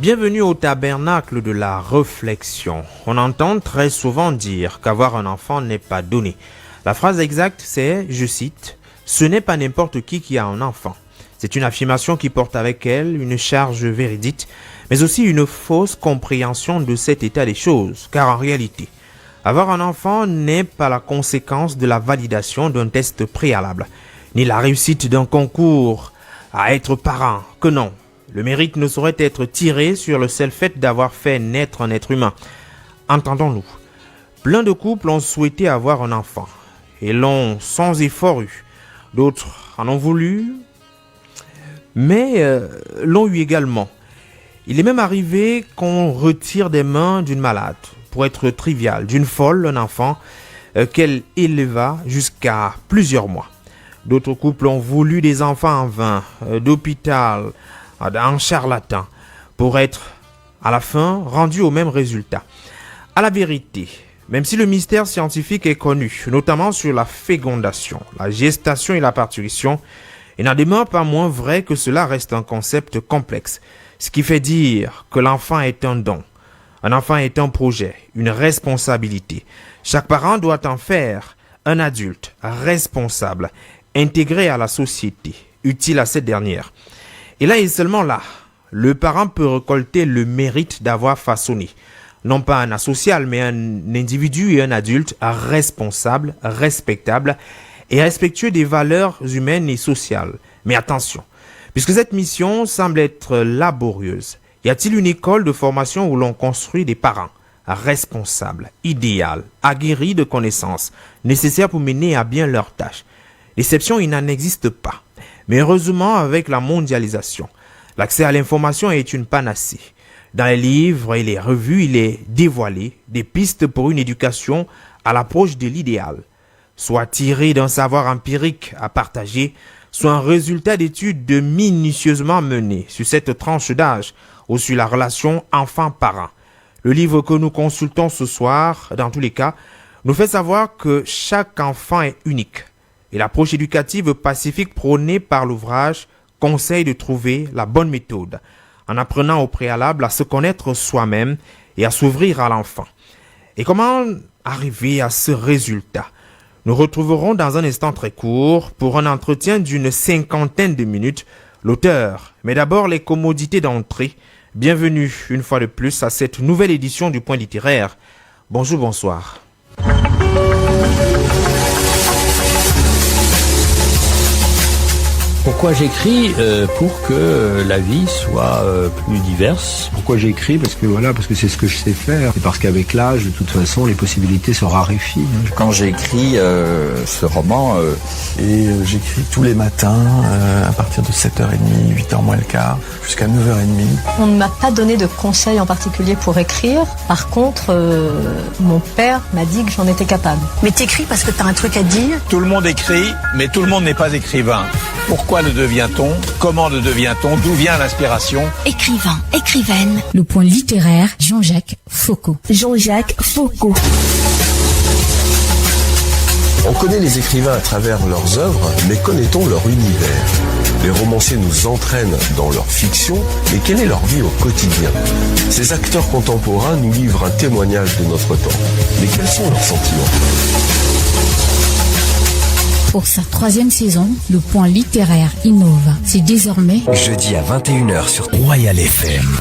Bienvenue au tabernacle de la réflexion. On entend très souvent dire qu'avoir un enfant n'est pas donné. La phrase exacte c'est, je cite, « Ce n'est pas n'importe qui a un enfant ». C'est une affirmation qui porte avec elle une charge véridique, mais aussi une fausse compréhension de cet état des choses, car en réalité, avoir un enfant n'est pas la conséquence de la validation d'un test préalable, ni la réussite d'un concours à être parent, que non. Le mérite ne saurait être tiré sur le seul fait d'avoir fait naître un être humain. Entendons-nous. Plein de couples ont souhaité avoir un enfant et l'ont sans effort eu. D'autres en ont voulu, mais l'ont eu également. Il est même arrivé qu'on retire des mains d'une malade, pour être trivial, d'une folle, un enfant qu'elle éleva jusqu'à plusieurs mois. D'autres couples ont voulu des enfants en vain, d'hôpital, en charlatan, pour être, à la fin, rendu au même résultat. À la vérité, même si le mystère scientifique est connu, notamment sur la fécondation, la gestation et la parturition, il n'en demeure pas moins vrai que cela reste un concept complexe, ce qui fait dire que l'enfant est un don. Un enfant est un projet, une responsabilité. Chaque parent doit en faire un adulte responsable, intégré à la société, utile à cette dernière. Et là et seulement là, le parent peut récolter le mérite d'avoir façonné, non pas un asocial, mais un individu et un adulte responsable, respectable et respectueux des valeurs humaines et sociales. Mais attention, puisque cette mission semble être laborieuse, y a-t-il une école de formation où l'on construit des parents responsables, idéaux, aguerris de connaissances, nécessaires pour mener à bien leurs tâches? L'exception, il n'en existe pas. Mais heureusement, avec la mondialisation, l'accès à l'information est une panacée. Dans les livres et les revues, il est dévoilé des pistes pour une éducation à l'approche de l'idéal, soit tirée d'un savoir empirique à partager, soit un résultat d'études minutieusement menées sur cette tranche d'âge ou sur la relation enfant-parent. Le livre que nous consultons ce soir, dans tous les cas, nous fait savoir que chaque enfant est unique. Et l'approche éducative pacifique prônée par l'ouvrage conseille de trouver la bonne méthode, en apprenant au préalable à se connaître soi-même et à s'ouvrir à l'enfant. Et comment arriver à ce résultat? Nous retrouverons dans un instant très court, pour un entretien d'une 50aine de minutes, l'auteur, mais d'abord les commodités d'entrée. Bienvenue une fois de plus à cette nouvelle édition du Point littéraire. Bonjour, bonsoir. Pourquoi j'écris? Pour que la vie soit plus diverse. Pourquoi j'écris? Parce que c'est ce que je sais faire. Et parce qu'avec l'âge, de toute façon, les possibilités se raréfient. Quand j'ai écrit ce roman, j'écris tous les matins à partir de 7h30, 8h moins le quart, jusqu'à 9h30. On ne m'a pas donné de conseils en particulier pour écrire. Par contre, mon père m'a dit que j'en étais capable. Mais t'écris parce que t'as un truc à dire? Tout le monde écrit, mais tout le monde n'est pas écrivain. Pourquoi le devient-on? Comment le devient-on? D'où vient l'inspiration? Écrivain, écrivaine. Le Point littéraire, Jean-Jacques Foucault. Jean-Jacques Foucault. On connaît les écrivains à travers leurs œuvres, mais connaît-on leur univers? Les romanciers nous entraînent dans leur fiction, mais quelle est leur vie au quotidien? Ces acteurs contemporains nous livrent un témoignage de notre temps. Mais quels sont leurs sentiments? Pour sa 3e saison, le Point littéraire innove. C'est désormais jeudi à 21h sur Royal FM.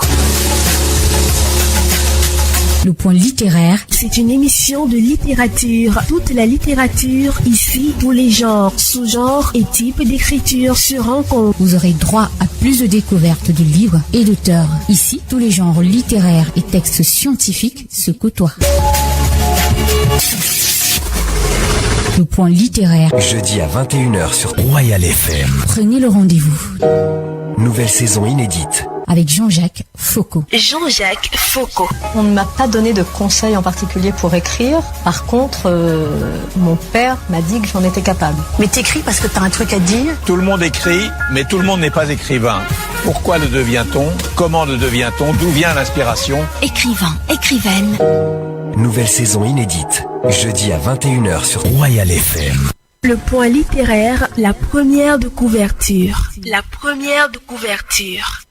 Le Point littéraire, c'est une émission de littérature. Toute la littérature, ici, tous les genres, sous-genres et types d'écriture se rencontrent. Vous aurez droit à plus de découvertes de livres et d'auteurs. Ici, tous les genres littéraires et textes scientifiques se côtoient. Le Point littéraire, jeudi à 21h sur Royal FM. Prenez le rendez-vous. Nouvelle saison inédite. Avec Jean-Jacques Foucault. Jean-Jacques Foucault. On ne m'a pas donné de conseils en particulier pour écrire. Par contre, mon père m'a dit que j'en étais capable. Mais t'écris parce que t'as un truc à dire? Tout le monde écrit, mais tout le monde n'est pas écrivain. Pourquoi le devient-on? Comment le devient-on? D'où vient l'inspiration? Écrivain, écrivaine. Nouvelle saison inédite. Jeudi à 21h sur Royal FM. Le Point littéraire, la première de couverture. La première de couverture.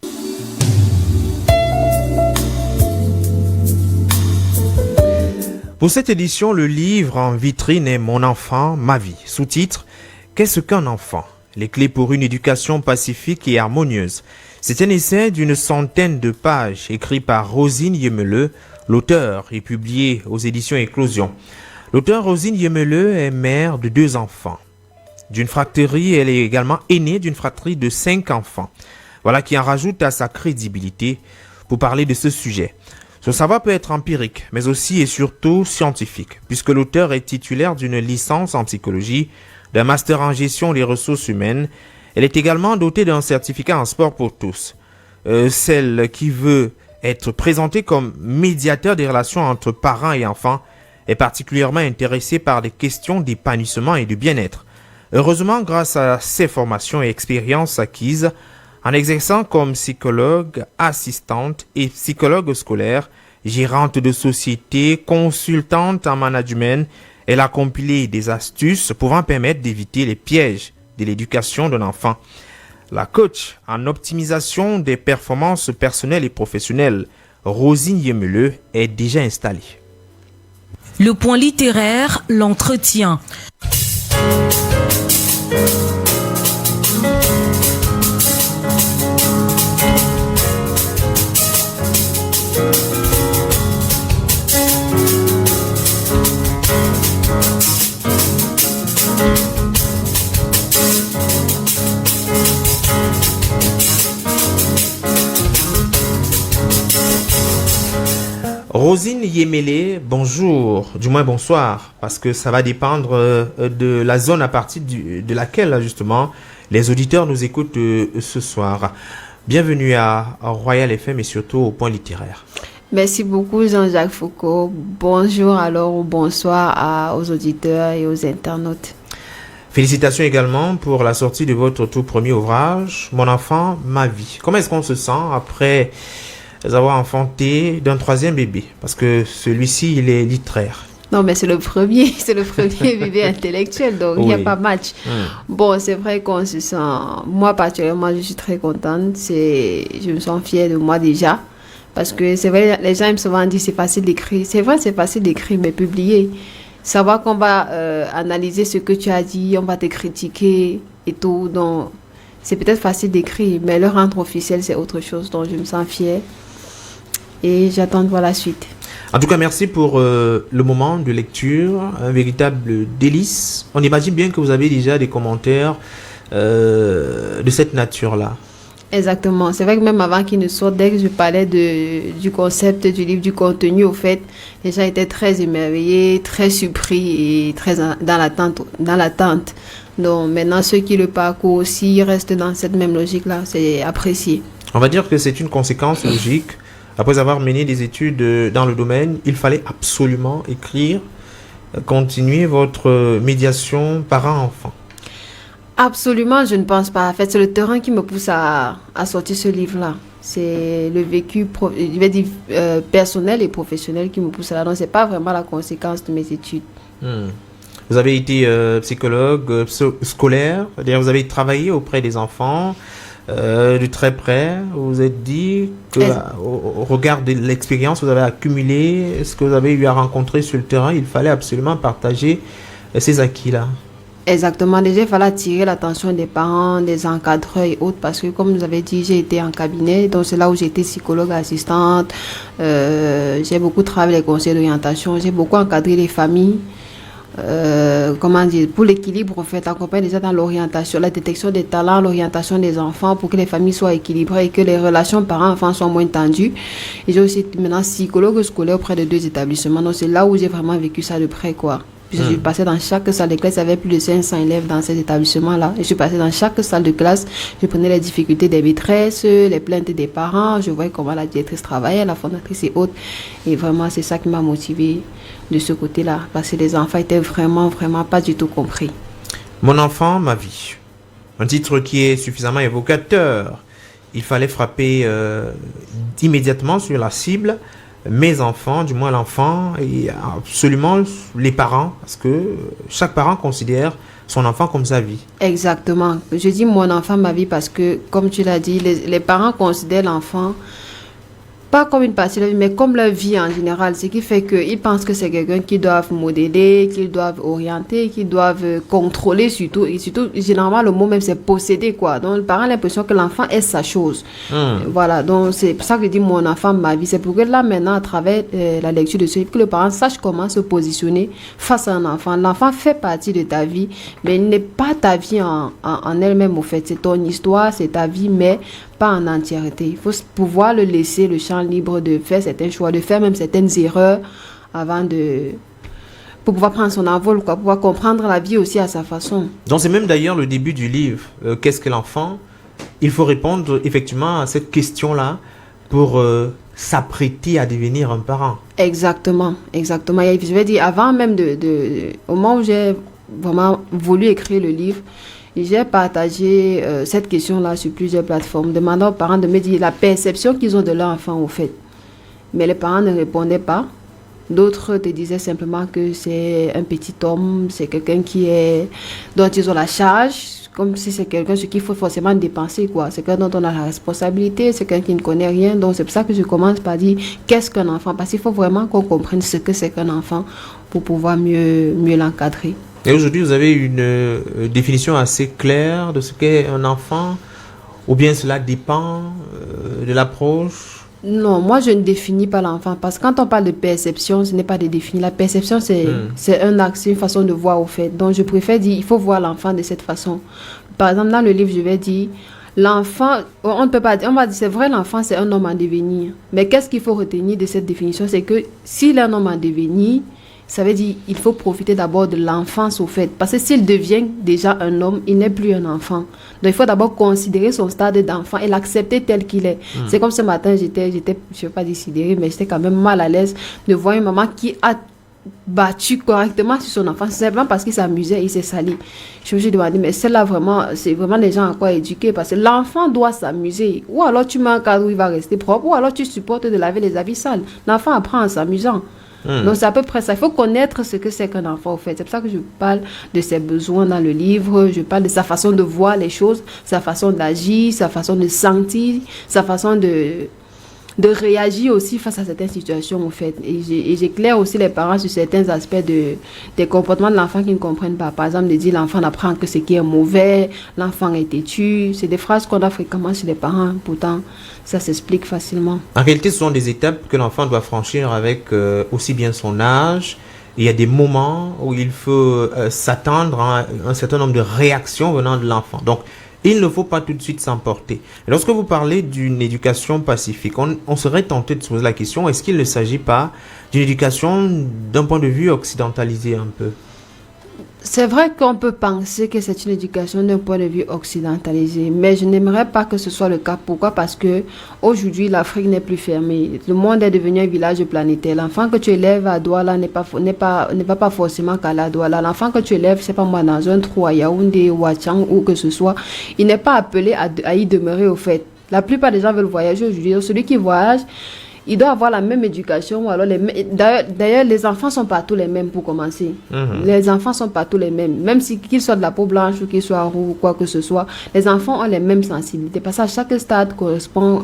Pour cette édition, le livre en vitrine est Mon enfant, ma vie. Sous-titre, Qu'est-ce qu'un enfant? Les clés pour une éducation pacifique et harmonieuse. C'est un essai d'une centaine de pages écrit par Rosine Yemeleux, l'auteur, et publié aux éditions Éclosion. L'auteur Rosine Yemeleux est mère de 2 enfants. D'une fratrie, elle est également aînée d'une fratrie de 5 enfants. Voilà qui en rajoute à sa crédibilité pour parler de ce sujet. Son savoir peut être empirique, mais aussi et surtout scientifique, puisque l'auteur est titulaire d'une licence en psychologie, d'un master en gestion des ressources humaines. Elle est également dotée d'un certificat en sport pour tous. Celle qui veut être présentée comme médiateur des relations entre parents et enfants est particulièrement intéressée par des questions d'épanouissement et de bien-être. Heureusement, grâce à ses formations et expériences acquises, en exerçant comme psychologue, assistante et psychologue scolaire, gérante de société, consultante en management, elle a compilé des astuces pouvant permettre d'éviter les pièges de l'éducation d'un enfant. La coach en optimisation des performances personnelles et professionnelles, Rosine Yemeleux, est déjà installée. Le point littéraire, l'entretien. Rosine Yemeleux, bonjour, du moins bonsoir, parce que ça va dépendre de la zone à partir de laquelle justement les auditeurs nous écoutent ce soir. Bienvenue à Royal FM et surtout au Point littéraire. Merci beaucoup Jean-Jacques Foucault. Bonjour alors ou bonsoir aux auditeurs et aux internautes. Félicitations également pour la sortie de votre tout premier ouvrage, Mon enfant, ma vie. Comment est-ce qu'on se sent après avoir enfanté d'un 3e bébé? Parce que celui-ci, il est littéraire. Non, mais c'est le premier bébé intellectuel, donc il n'y a pas match. Bon, c'est vrai qu'on se sent... Moi, particulièrement, je suis très contente. Je me sens fière de moi déjà. Parce que c'est vrai, les gens aiment souvent dire c'est facile d'écrire. C'est vrai, c'est facile d'écrire, mais publier. Savoir qu'on va analyser ce que tu as dit, on va te critiquer et tout. Donc, c'est peut-être facile d'écrire, mais le rendre officiel, c'est autre chose. Donc, je me sens fière. Et j'attends de voir la suite. En tout cas, merci pour le moment de lecture, un véritable délice. On imagine bien que vous avez déjà des commentaires de cette nature-là. Exactement. C'est vrai que même avant qu'il ne sorte, dès que je parlais du concept du livre, du contenu, au fait, les gens étaient très émerveillés, très surpris et très dans l'attente. Donc maintenant, ceux qui le parcourent aussi restent dans cette même logique-là. C'est apprécié. On va dire que c'est une conséquence logique. Après avoir mené des études dans le domaine, il fallait absolument écrire, continuer votre médiation parent-enfant. Absolument, je ne pense pas. En fait, c'est le terrain qui me pousse à sortir ce livre-là. C'est le vécu personnel et professionnel qui me pousse là. Donc, ce n'est pas vraiment la conséquence de mes études. Vous avez été psychologue scolaire, c'est-à-dire vous avez travaillé auprès des enfants de très près. Vous vous êtes dit que, au regard de l'expérience que vous avez accumulée, ce que vous avez eu à rencontrer sur le terrain, il fallait absolument partager ces acquis-là. Exactement. Déjà, il fallait attirer l'attention des parents, des encadreurs et autres, parce que, comme vous avez dit, j'ai été en cabinet, donc c'est là où j'ai été psychologue assistante. J'ai beaucoup travaillé les conseils d'orientation, j'ai beaucoup encadré les familles. Pour l'équilibre, en fait, accompagner déjà dans l'orientation, la détection des talents, l'orientation des enfants pour que les familles soient équilibrées et que les relations parents-enfants soient moins tendues. Et j'ai aussi été maintenant psychologue scolaire auprès de 2 établissements. Donc, c'est là où j'ai vraiment vécu ça de près, quoi. Je suis passée dans chaque salle de classe, il y avait plus de 500 élèves dans ces établissements-là. Je suis passée dans chaque salle de classe, je prenais les difficultés des maîtresses, les plaintes des parents, je voyais comment la directrice travaillait, la fondatrice et autres. Et vraiment, c'est ça qui m'a motivée de ce côté-là, parce que les enfants étaient vraiment pas du tout compris. Mon enfant, ma vie. Un titre qui est suffisamment évocateur. Il fallait frapper immédiatement sur la cible. Mes enfants, du moins l'enfant, et absolument les parents, parce que chaque parent considère son enfant comme sa vie. Exactement. Je dis mon enfant, ma vie, parce que, comme tu l'as dit, les parents considèrent l'enfant pas comme une partie de la vie, mais comme leur vie en général. Ce qui fait qu'ils pensent que c'est quelqu'un qu'ils doivent modeler, qu'ils doivent orienter, qu'ils doivent contrôler surtout. Et surtout, généralement, le mot même, c'est posséder, quoi. Donc, le parent a l'impression que l'enfant est sa chose. Voilà, donc c'est pour ça que je dis mon enfant, ma vie. C'est pour que là, maintenant, à travers la lecture de ce livre, que le parent sache comment se positionner face à un enfant. L'enfant fait partie de ta vie, mais il n'est pas ta vie en elle-même, au fait. C'est ton histoire, c'est ta vie, mais pas en entièreté. Il faut pouvoir le laisser le champ libre de faire certains choix, de faire même certaines erreurs avant pour pouvoir prendre son envol, quoi, pour pouvoir comprendre la vie aussi à sa façon. Donc c'est même d'ailleurs le début du livre. Qu'est-ce que l'enfant? Il faut répondre effectivement à cette question-là pour s'apprêter à devenir un parent. Exactement. Je vais dire, avant même au moment où j'ai vraiment voulu écrire le livre, j'ai partagé cette question-là sur plusieurs plateformes, demandant aux parents de me dire la perception qu'ils ont de leur enfant, au fait. Mais les parents ne répondaient pas. D'autres te disaient simplement que c'est un petit homme, c'est quelqu'un dont ils ont la charge, comme si c'est quelqu'un sur qui il faut forcément dépenser, quoi. C'est quelqu'un dont on a la responsabilité, c'est quelqu'un qui ne connaît rien. Donc c'est pour ça que je commence par dire qu'est-ce qu'un enfant, parce qu'il faut vraiment qu'on comprenne ce que c'est qu'un enfant pour pouvoir mieux l'encadrer. Et aujourd'hui, vous avez une définition assez claire de ce qu'est un enfant, ou bien cela dépend de l'approche? Non, moi je ne définis pas l'enfant, parce que quand on parle de perception, ce n'est pas de définir. La perception, c'est un acte, c'est une façon de voir, au fait. Donc je préfère dire, il faut voir l'enfant de cette façon. Par exemple, dans le livre, je vais dire, l'enfant, on ne peut pas dire, on va dire, c'est vrai, l'enfant, c'est un homme en devenir. Mais qu'est-ce qu'il faut retenir de cette définition? C'est que s'il est un homme en devenir, ça veut dire qu'il faut profiter d'abord de l'enfance, au fait. Parce que s'il devient déjà un homme, il n'est plus un enfant. Donc, il faut d'abord considérer son stade d'enfant et l'accepter tel qu'il est. C'est comme ce matin, j'étais, je ne vais pas dire sidérée, mais j'étais quand même mal à l'aise de voir une maman qui a battu correctement sur son enfant, simplement parce qu'il s'amusait, il s'est sali. Je me suis demandé, mais celle-là, vraiment, c'est vraiment les gens à quoi éduquer, parce que l'enfant doit s'amuser. Ou alors tu mets un cadre où il va rester propre, ou alors tu supportes de laver les habits sales. L'enfant apprend en s'amusant. Donc c'est à peu près ça. Il faut connaître ce que c'est qu'un enfant, au fait. C'est pour ça que je parle de ses besoins dans le livre. Je parle de sa façon de voir les choses, sa façon d'agir, sa façon de sentir, sa façon de réagir aussi face à certaines situations, en fait. Et j'éclaire aussi les parents sur certains aspects des comportements de l'enfant qu'ils ne comprennent pas. Par exemple, de dire l'enfant n'apprend que ce qui est mauvais, l'enfant est têtu. C'est des phrases qu'on a fréquemment chez les parents. Pourtant, ça s'explique facilement. En réalité, ce sont des étapes que l'enfant doit franchir avec aussi bien son âge. Il y a des moments où il faut s'attendre à un certain nombre de réactions venant de l'enfant. Donc, il ne faut pas tout de suite s'emporter. Et lorsque vous parlez d'une éducation pacifique, on serait tenté de se poser la question, est-ce qu'il ne s'agit pas d'une éducation d'un point de vue occidentalisé un peu? C'est vrai qu'on peut penser que c'est une éducation d'un point de vue occidentalisé, mais je n'aimerais pas que ce soit le cas. Pourquoi? Parce que aujourd'hui, l'Afrique n'est plus fermée. Le monde est devenu un village planétaire. L'enfant que tu élèves à Douala ne va pas forcément qu'à la Douala. L'enfant que tu élèves, c'est pas moi, dans un trou à Yaoundé ou à Tchang ou que ce soit, il n'est pas appelé à y demeurer, au fait. La plupart des gens veulent voyager aujourd'hui. Donc, celui qui voyage, il doit avoir la même éducation. D'ailleurs, les enfants sont pas tous les mêmes pour commencer. Les enfants sont pas tous les mêmes. Même qu'ils soient de la peau blanche ou qu'ils soient roux ou quoi que ce soit, les enfants ont les mêmes sensibilités. Parce que chaque stade correspond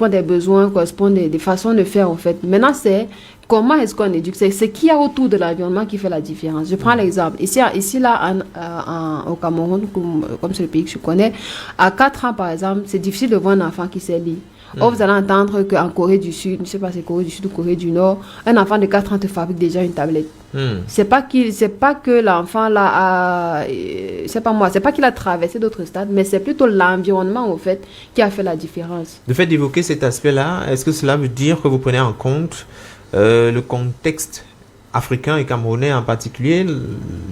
des besoins, correspond des façons de faire, en fait. Maintenant, c'est comment est-ce qu'on éduque? C'est ce qu'il y a autour de l'environnement qui fait la différence. Je prends l'exemple. Ici là, au Cameroun, comme c'est le pays que je connais, à 4 ans, par exemple, c'est difficile de voir un enfant qui sait lire. Or, vous allez entendre qu'en Corée du Sud, je ne sais pas si c'est Corée du Sud ou Corée du Nord, un enfant de 4 ans te fabrique déjà une tablette. C'est pas que l'enfant là c'est pas qu'il a traversé d'autres stades, mais c'est plutôt l'environnement, au fait, qui a fait la différence. Le fait d'évoquer cet aspect-là, est-ce que cela veut dire que vous prenez en compte le contexte africain et camerounais en particulier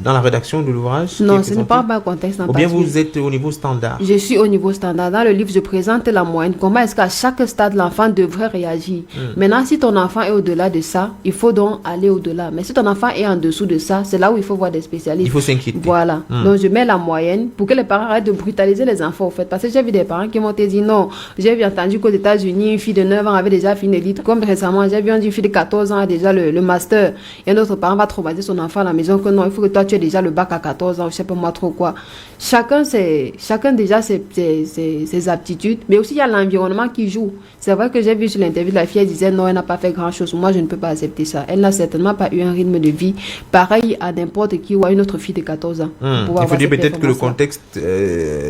dans la rédaction de l'ouvrage? Non, ce n'est pas un contexte en particulier. Ou bien vous êtes au niveau standard? Je suis au niveau standard. Dans le livre, je présente la moyenne. Comment est-ce qu'à chaque stade, l'enfant devrait réagir? Maintenant, si ton enfant est au-delà de ça, il faut donc aller au-delà. Mais si ton enfant est en dessous de ça, c'est là où il faut voir des spécialistes. Il faut s'inquiéter. Voilà. Donc, je mets la moyenne pour que les parents arrêtent de brutaliser les enfants, au fait. Parce que j'ai vu des parents qui m'ont dit non. J'ai entendu qu'aux États-Unis, une fille de 9 ans avait déjà fini l'élite. Comme récemment, j'ai vu une fille de 14 ans a déjà le master. Et un autre parent va traumatiser son enfant à la maison que non, il faut que toi tu aies déjà le bac à 14 ans, je sais pas moi trop quoi. Chacun déjà ses aptitudes, mais aussi il y a l'environnement qui joue. C'est vrai que j'ai vu sur l'interview de la fille, elle disait non, elle n'a pas fait grand chose. Moi, je ne peux pas accepter ça. Elle n'a certainement pas eu un rythme de vie pareil à n'importe qui ou à une autre fille de 14 ans. Il faut dire peut-être que le contexte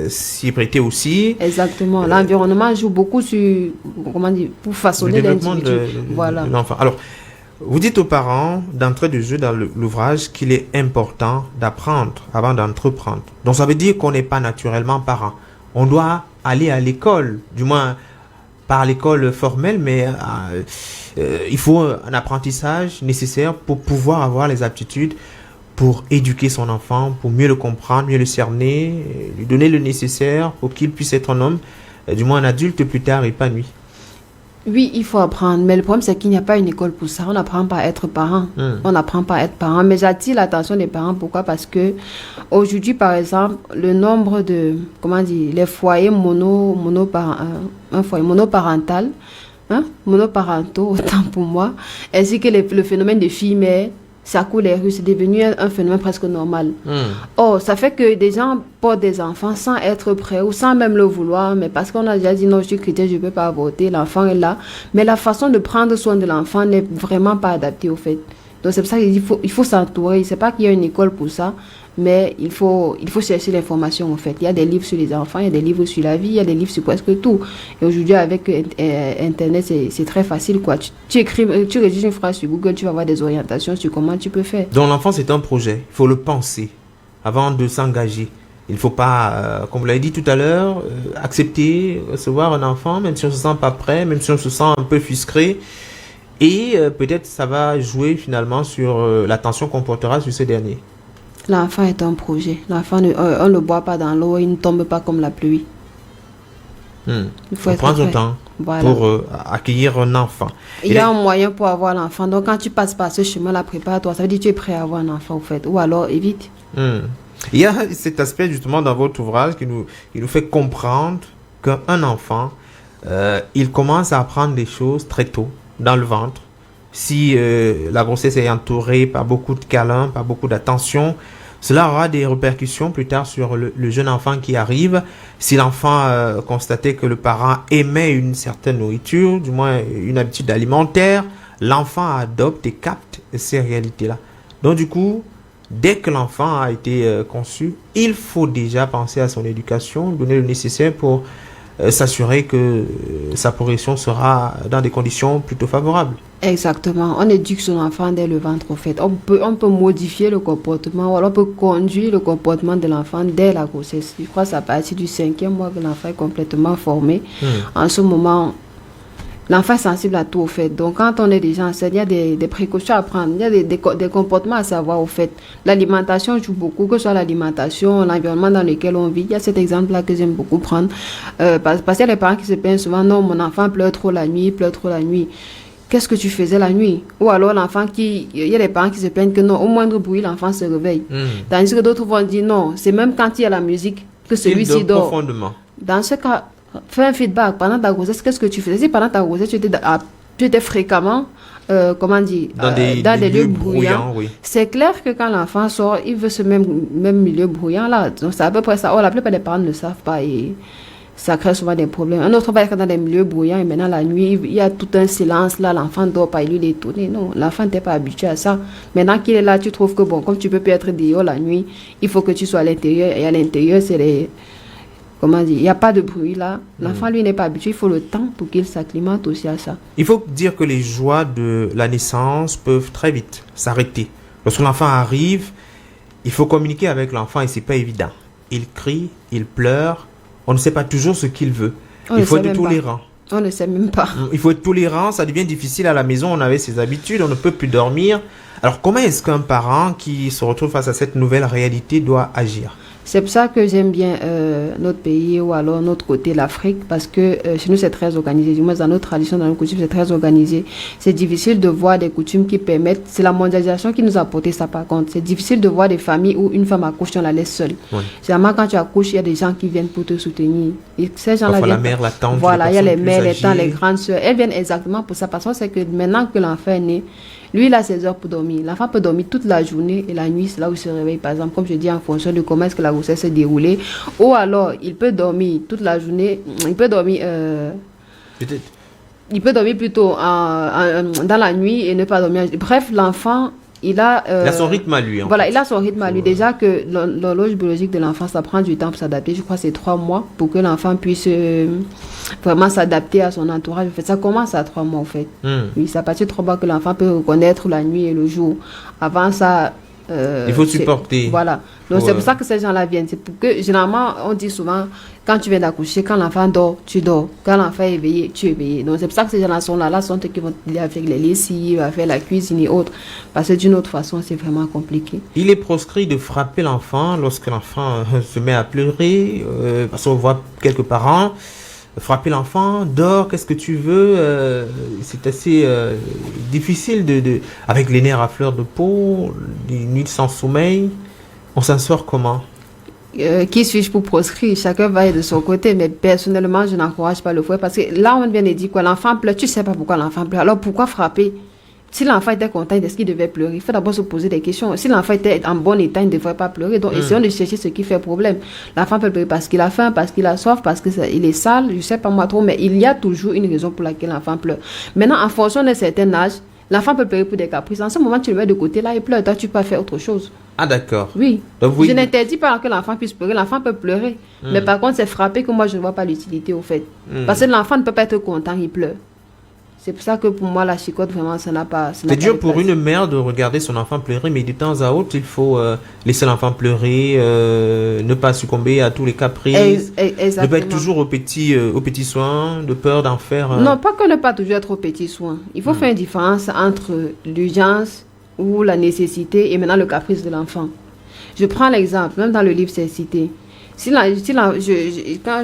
s'y prêtait aussi. Exactement. L'environnement joue beaucoup sur, comment dire, pour façonner l'individu. Voilà. L'enfant. Alors, vous dites aux parents d'entrée de jeu dans l'ouvrage qu'il est important d'apprendre avant d'entreprendre. Donc ça veut dire qu'on n'est pas naturellement parent. On doit aller à l'école, du moins par l'école formelle, mais il faut un apprentissage nécessaire pour pouvoir avoir les aptitudes pour éduquer son enfant, pour mieux le comprendre, mieux le cerner, lui donner le nécessaire pour qu'il puisse être un homme, du moins un adulte plus tard épanoui. Oui, il faut apprendre, mais le problème c'est qu'il n'y a pas une école pour ça. On n'apprend pas à être parent. On n'apprend pas à être parent. Mais j'attire l'attention des parents. Pourquoi? Parce que aujourd'hui, par exemple, le nombre de, les foyers monoparentaux, autant pour moi, ainsi que le phénomène de filles mères, ça coule les rues, c'est devenu un phénomène presque normal. Or, ça fait que des gens portent des enfants sans être prêts ou sans même le vouloir, mais parce qu'on a déjà dit non, je suis chrétien, je ne peux pas avorter, l'enfant est là. Mais la façon de prendre soin de l'enfant n'est vraiment pas adaptée au fait. Donc c'est pour ça qu'il faut s'entourer. C'est pas qu'il y a une école pour ça, mais il faut chercher l'information en fait. Il y a des livres sur les enfants, il y a des livres sur la vie, il y a des livres sur presque tout. Et aujourd'hui avec Internet, c'est très facile quoi. Tu rédiges une phrase sur Google, tu vas avoir des orientations sur comment tu peux faire. Donc l'enfant c'est un projet, il faut le penser avant de s'engager. Il ne faut pas, comme vous l'avez dit tout à l'heure, accepter, recevoir un enfant, même si on ne se sent pas prêt, même si on se sent un peu frustré. Et peut-être ça va jouer finalement sur l'attention qu'on portera sur ce dernier. L'enfant est un projet. L'enfant, on ne boit pas dans l'eau, il ne tombe pas comme la pluie. Il faut prendre son temps pour accueillir un enfant. Il y a un moyen pour avoir l'enfant. Donc quand tu passes par ce chemin-là, prépare-toi. Ça veut dire que tu es prêt à avoir un enfant au fait. Ou alors évite. Il y a cet aspect justement dans votre ouvrage qui nous fait comprendre qu'un enfant, il commence à apprendre des choses très tôt dans le ventre. Si la grossesse est entourée par beaucoup de câlins, par beaucoup d'attention, cela aura des répercussions plus tard sur le jeune enfant qui arrive. Si l'enfant constatait que le parent aimait une certaine nourriture, du moins une habitude alimentaire, l'enfant adopte et capte ces réalités-là. Donc du coup, dès que l'enfant a été conçu, il faut déjà penser à son éducation, donner le nécessaire pour s'assurer que sa progression sera dans des conditions plutôt favorables. Exactement. On éduque son enfant dès le ventre, au fait. On peut modifier le comportement, ou alors on peut conduire le comportement de l'enfant dès la grossesse. Je crois que c'est à partir du 5e mois que l'enfant est complètement formé. En ce moment, l'enfant est sensible à tout, au fait. Donc, quand on est déjà enceinte, il y a des précautions à prendre. Il y a des comportements à savoir, au fait. L'alimentation joue beaucoup, que ce soit l'alimentation, l'environnement dans lequel on vit. Il y a cet exemple-là que j'aime beaucoup prendre. Parce qu'il y a les parents qui se plaignent souvent, non, mon enfant pleure trop la nuit, Qu'est-ce que tu faisais la nuit? Ou alors il y a des parents qui se plaignent que non, au moindre bruit, l'enfant se réveille. Tandis que d'autres vont dire non, c'est même quand il y a la musique que celui-ci dort. Profondément. Dans ce cas, fais un feedback. Pendant ta grossesse, qu'est-ce que tu faisais? Si pendant ta grossesse, tu étais fréquemment, dans des lieux bruyants, oui. C'est clair que quand l'enfant sort, il veut ce même milieu bruyant là. Donc c'est à peu près ça. La plupart des parents ne le savent pas et ça crée souvent des problèmes. Un autre va être dans des milieux bruyants et maintenant la nuit, il y a tout un silence là, l'enfant dort pas, il lui est étonné. Non, l'enfant n'était pas habitué à ça. Maintenant qu'il est là, tu trouves que bon, comme tu peux plus être dehors la nuit, il faut que tu sois à l'intérieur. Et à l'intérieur, il n'y a pas de bruit là. L'enfant, lui, n'est pas habitué. Il faut le temps pour qu'il s'acclimate aussi à ça. Il faut dire que les joies de la naissance peuvent très vite s'arrêter. Lorsque l'enfant arrive, il faut communiquer avec l'enfant et c'est pas évident. Il crie, il pleure. On ne sait pas toujours ce qu'il veut. Il faut être tolérant. On ne sait même pas. Il faut être tolérant. Ça devient difficile à la maison. On avait ses habitudes. On ne peut plus dormir. Alors, comment est-ce qu'un parent qui se retrouve face à cette nouvelle réalité doit agir? C'est pour ça que j'aime bien notre pays ou alors notre côté, l'Afrique, parce que chez nous, c'est très organisé. Du moins, dans notre tradition, dans nos coutumes, c'est très organisé. C'est difficile de voir des coutumes qui permettent... C'est la mondialisation qui nous a apporté ça, par contre. C'est difficile de voir des familles où une femme accouche, on la laisse seule. Oui. Généralement, quand tu accouches, il y a des gens qui viennent pour te soutenir. Et ces gens-là viennent... la mère, la tante, voilà, il y a les mères, les tantes, les grandes sœurs. Elles viennent exactement pour ça. Parce que c'est que maintenant que l'enfant est né, Lui, il a ses heures pour dormir. L'enfant peut dormir toute la journée et la nuit, c'est là où il se réveille, par exemple, comme je dis, en fonction de comment est-ce que la grossesse s'est déroulée. Ou alors, il peut dormir toute la journée, il peut dormir... il peut dormir plutôt dans la nuit et ne pas dormir. Bref, l'enfant... Il a son rythme à lui. Voilà, il a son rythme à lui. Déjà que l'horloge biologique de l'enfant, ça prend du temps pour s'adapter. Je crois que c'est 3 mois pour que l'enfant puisse vraiment s'adapter à son entourage. En fait, ça commence à 3 mois, en fait. Oui, c'est à partir de 3 mois que l'enfant peut reconnaître la nuit et le jour. Avant ça... il faut supporter. Voilà. Donc, c'est pour ça que ces gens-là viennent. C'est pour que, généralement, on dit souvent, quand tu viens d'accoucher, quand l'enfant dort, tu dors. Quand l'enfant est éveillé, tu es éveillé. Donc, c'est pour ça que ces gens-là sont là. Là, sont ceux qui vont aider avec les lessives, à faire la cuisine et autres. Parce que d'une autre façon, c'est vraiment compliqué. Il est proscrit de frapper l'enfant lorsque l'enfant se met à pleurer. Parce qu'on voit quelques parents frapper l'enfant, dors, qu'est-ce que tu veux, c'est assez difficile avec les nerfs à fleur de peau, des nuits sans sommeil, on s'en sort comment? Qui suis-je pour proscrire? Chacun va aller de son côté, mais personnellement, je n'encourage pas le fouet parce que là, on vient de dire quoi, l'enfant pleure, tu ne sais pas pourquoi l'enfant pleure, alors pourquoi frapper? Si l'enfant était content, est-ce qu'il devait pleurer? Il faut d'abord se poser des questions. Si l'enfant était en bon état, il ne devrait pas pleurer. Donc, essayons de chercher ce qui fait problème. L'enfant peut pleurer parce qu'il a faim, parce qu'il a soif, parce qu'il est sale, je ne sais pas moi trop, mais il y a toujours une raison pour laquelle l'enfant pleure. Maintenant, en fonction d'un certain âge, l'enfant peut pleurer pour des caprices. En ce moment, tu le mets de côté, là, il pleure. Toi, tu peux faire autre chose. Ah, d'accord. Oui. Donc, je n'interdis pas que l'enfant puisse pleurer. L'enfant peut pleurer. Mais par contre, c'est frapper que moi, je ne vois pas l'utilité, au fait. Parce que l'enfant ne peut pas être content, il pleure. C'est pour ça que pour moi, la chicotte, vraiment, ça n'a pas... C'est dur pour une mère de regarder son enfant pleurer, mais de temps à autre, il faut laisser l'enfant pleurer, ne pas succomber à tous les caprices, ne pas être toujours au petit soin, de peur d'en faire... Non, pas que ne pas toujours être au petit soin. Il faut faire une différence entre l'urgence ou la nécessité et maintenant le caprice de l'enfant. Je prends l'exemple, même dans le livre, c'est cité. Quand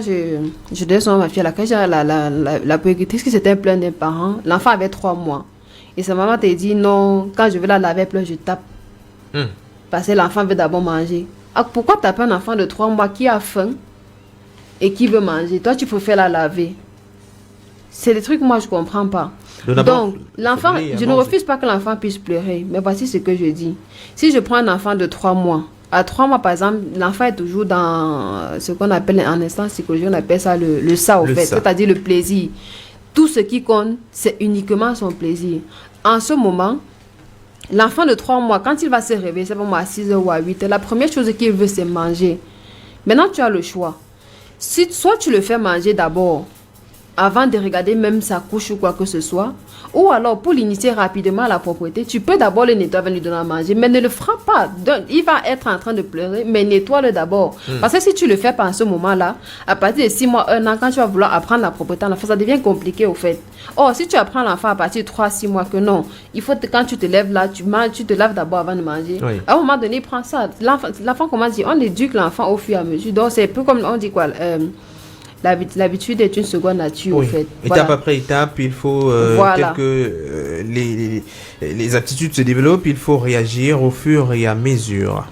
je donnais son à ma fille à la cage, la puéricultrice qui s'était plainte d'un parent, l'enfant avait 3 mois. Et sa maman t'a dit non, quand je vais la laver, pleure, je tape. Parce que l'enfant veut d'abord manger. Alors, pourquoi taper un enfant de 3 mois qui a faim et qui veut manger? Toi, tu préfères la laver. C'est des trucs que moi, je ne comprends pas. Donc, l'enfant, je ne refuse pas que l'enfant puisse pleurer. Mais voici ce que je dis. Si je prends un enfant de 3 mois, à 3 mois, par exemple, l'enfant est toujours dans ce qu'on appelle en instant psychologique, on appelle ça le ça, au fait, c'est-à-dire le plaisir. Tout ce qui compte, c'est uniquement son plaisir. En ce moment, l'enfant de 3 mois, quand il va se réveiller, c'est pas moi à 6 h ou à 8 h, la première chose qu'il veut, c'est manger. Maintenant, tu as le choix. Si soit tu le fais manger d'abord, avant de regarder même sa couche ou quoi que ce soit, ou alors pour l'initier rapidement à la propreté, tu peux d'abord le nettoyer avant de lui donner à manger, mais ne le frappe pas. Donc, il va être en train de pleurer, mais nettoie-le d'abord. Parce que si tu le fais pas en ce moment-là, à partir de 6 mois, 1 an, quand tu vas vouloir apprendre la propreté à l'enfant, ça devient compliqué au fait. Or, si tu apprends l'enfant à partir de 3-6 mois que non, il faut que quand tu te lèves là, tu te laves d'abord avant de manger. Oui. À un moment donné, il prend ça. L'enfant commence à dire, on éduque l'enfant au fur et à mesure. Donc, c'est un peu comme on dit quoi, l'habitude est une seconde nature, en fait. Étape après étape, il faut, tel que les aptitudes se développent, il faut réagir au fur et à mesure.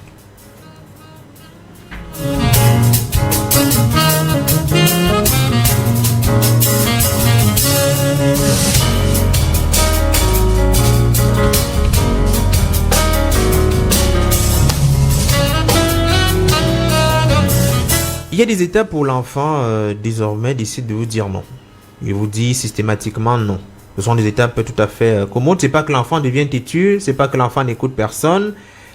Il y a des étapes où l'enfant, désormais, décide de vous dire non. Il vous dit systématiquement non. Ce sont des étapes tout à fait commodes. C'est pas que l'enfant devient têtu, c'est pas que l'enfant n'écoute personne,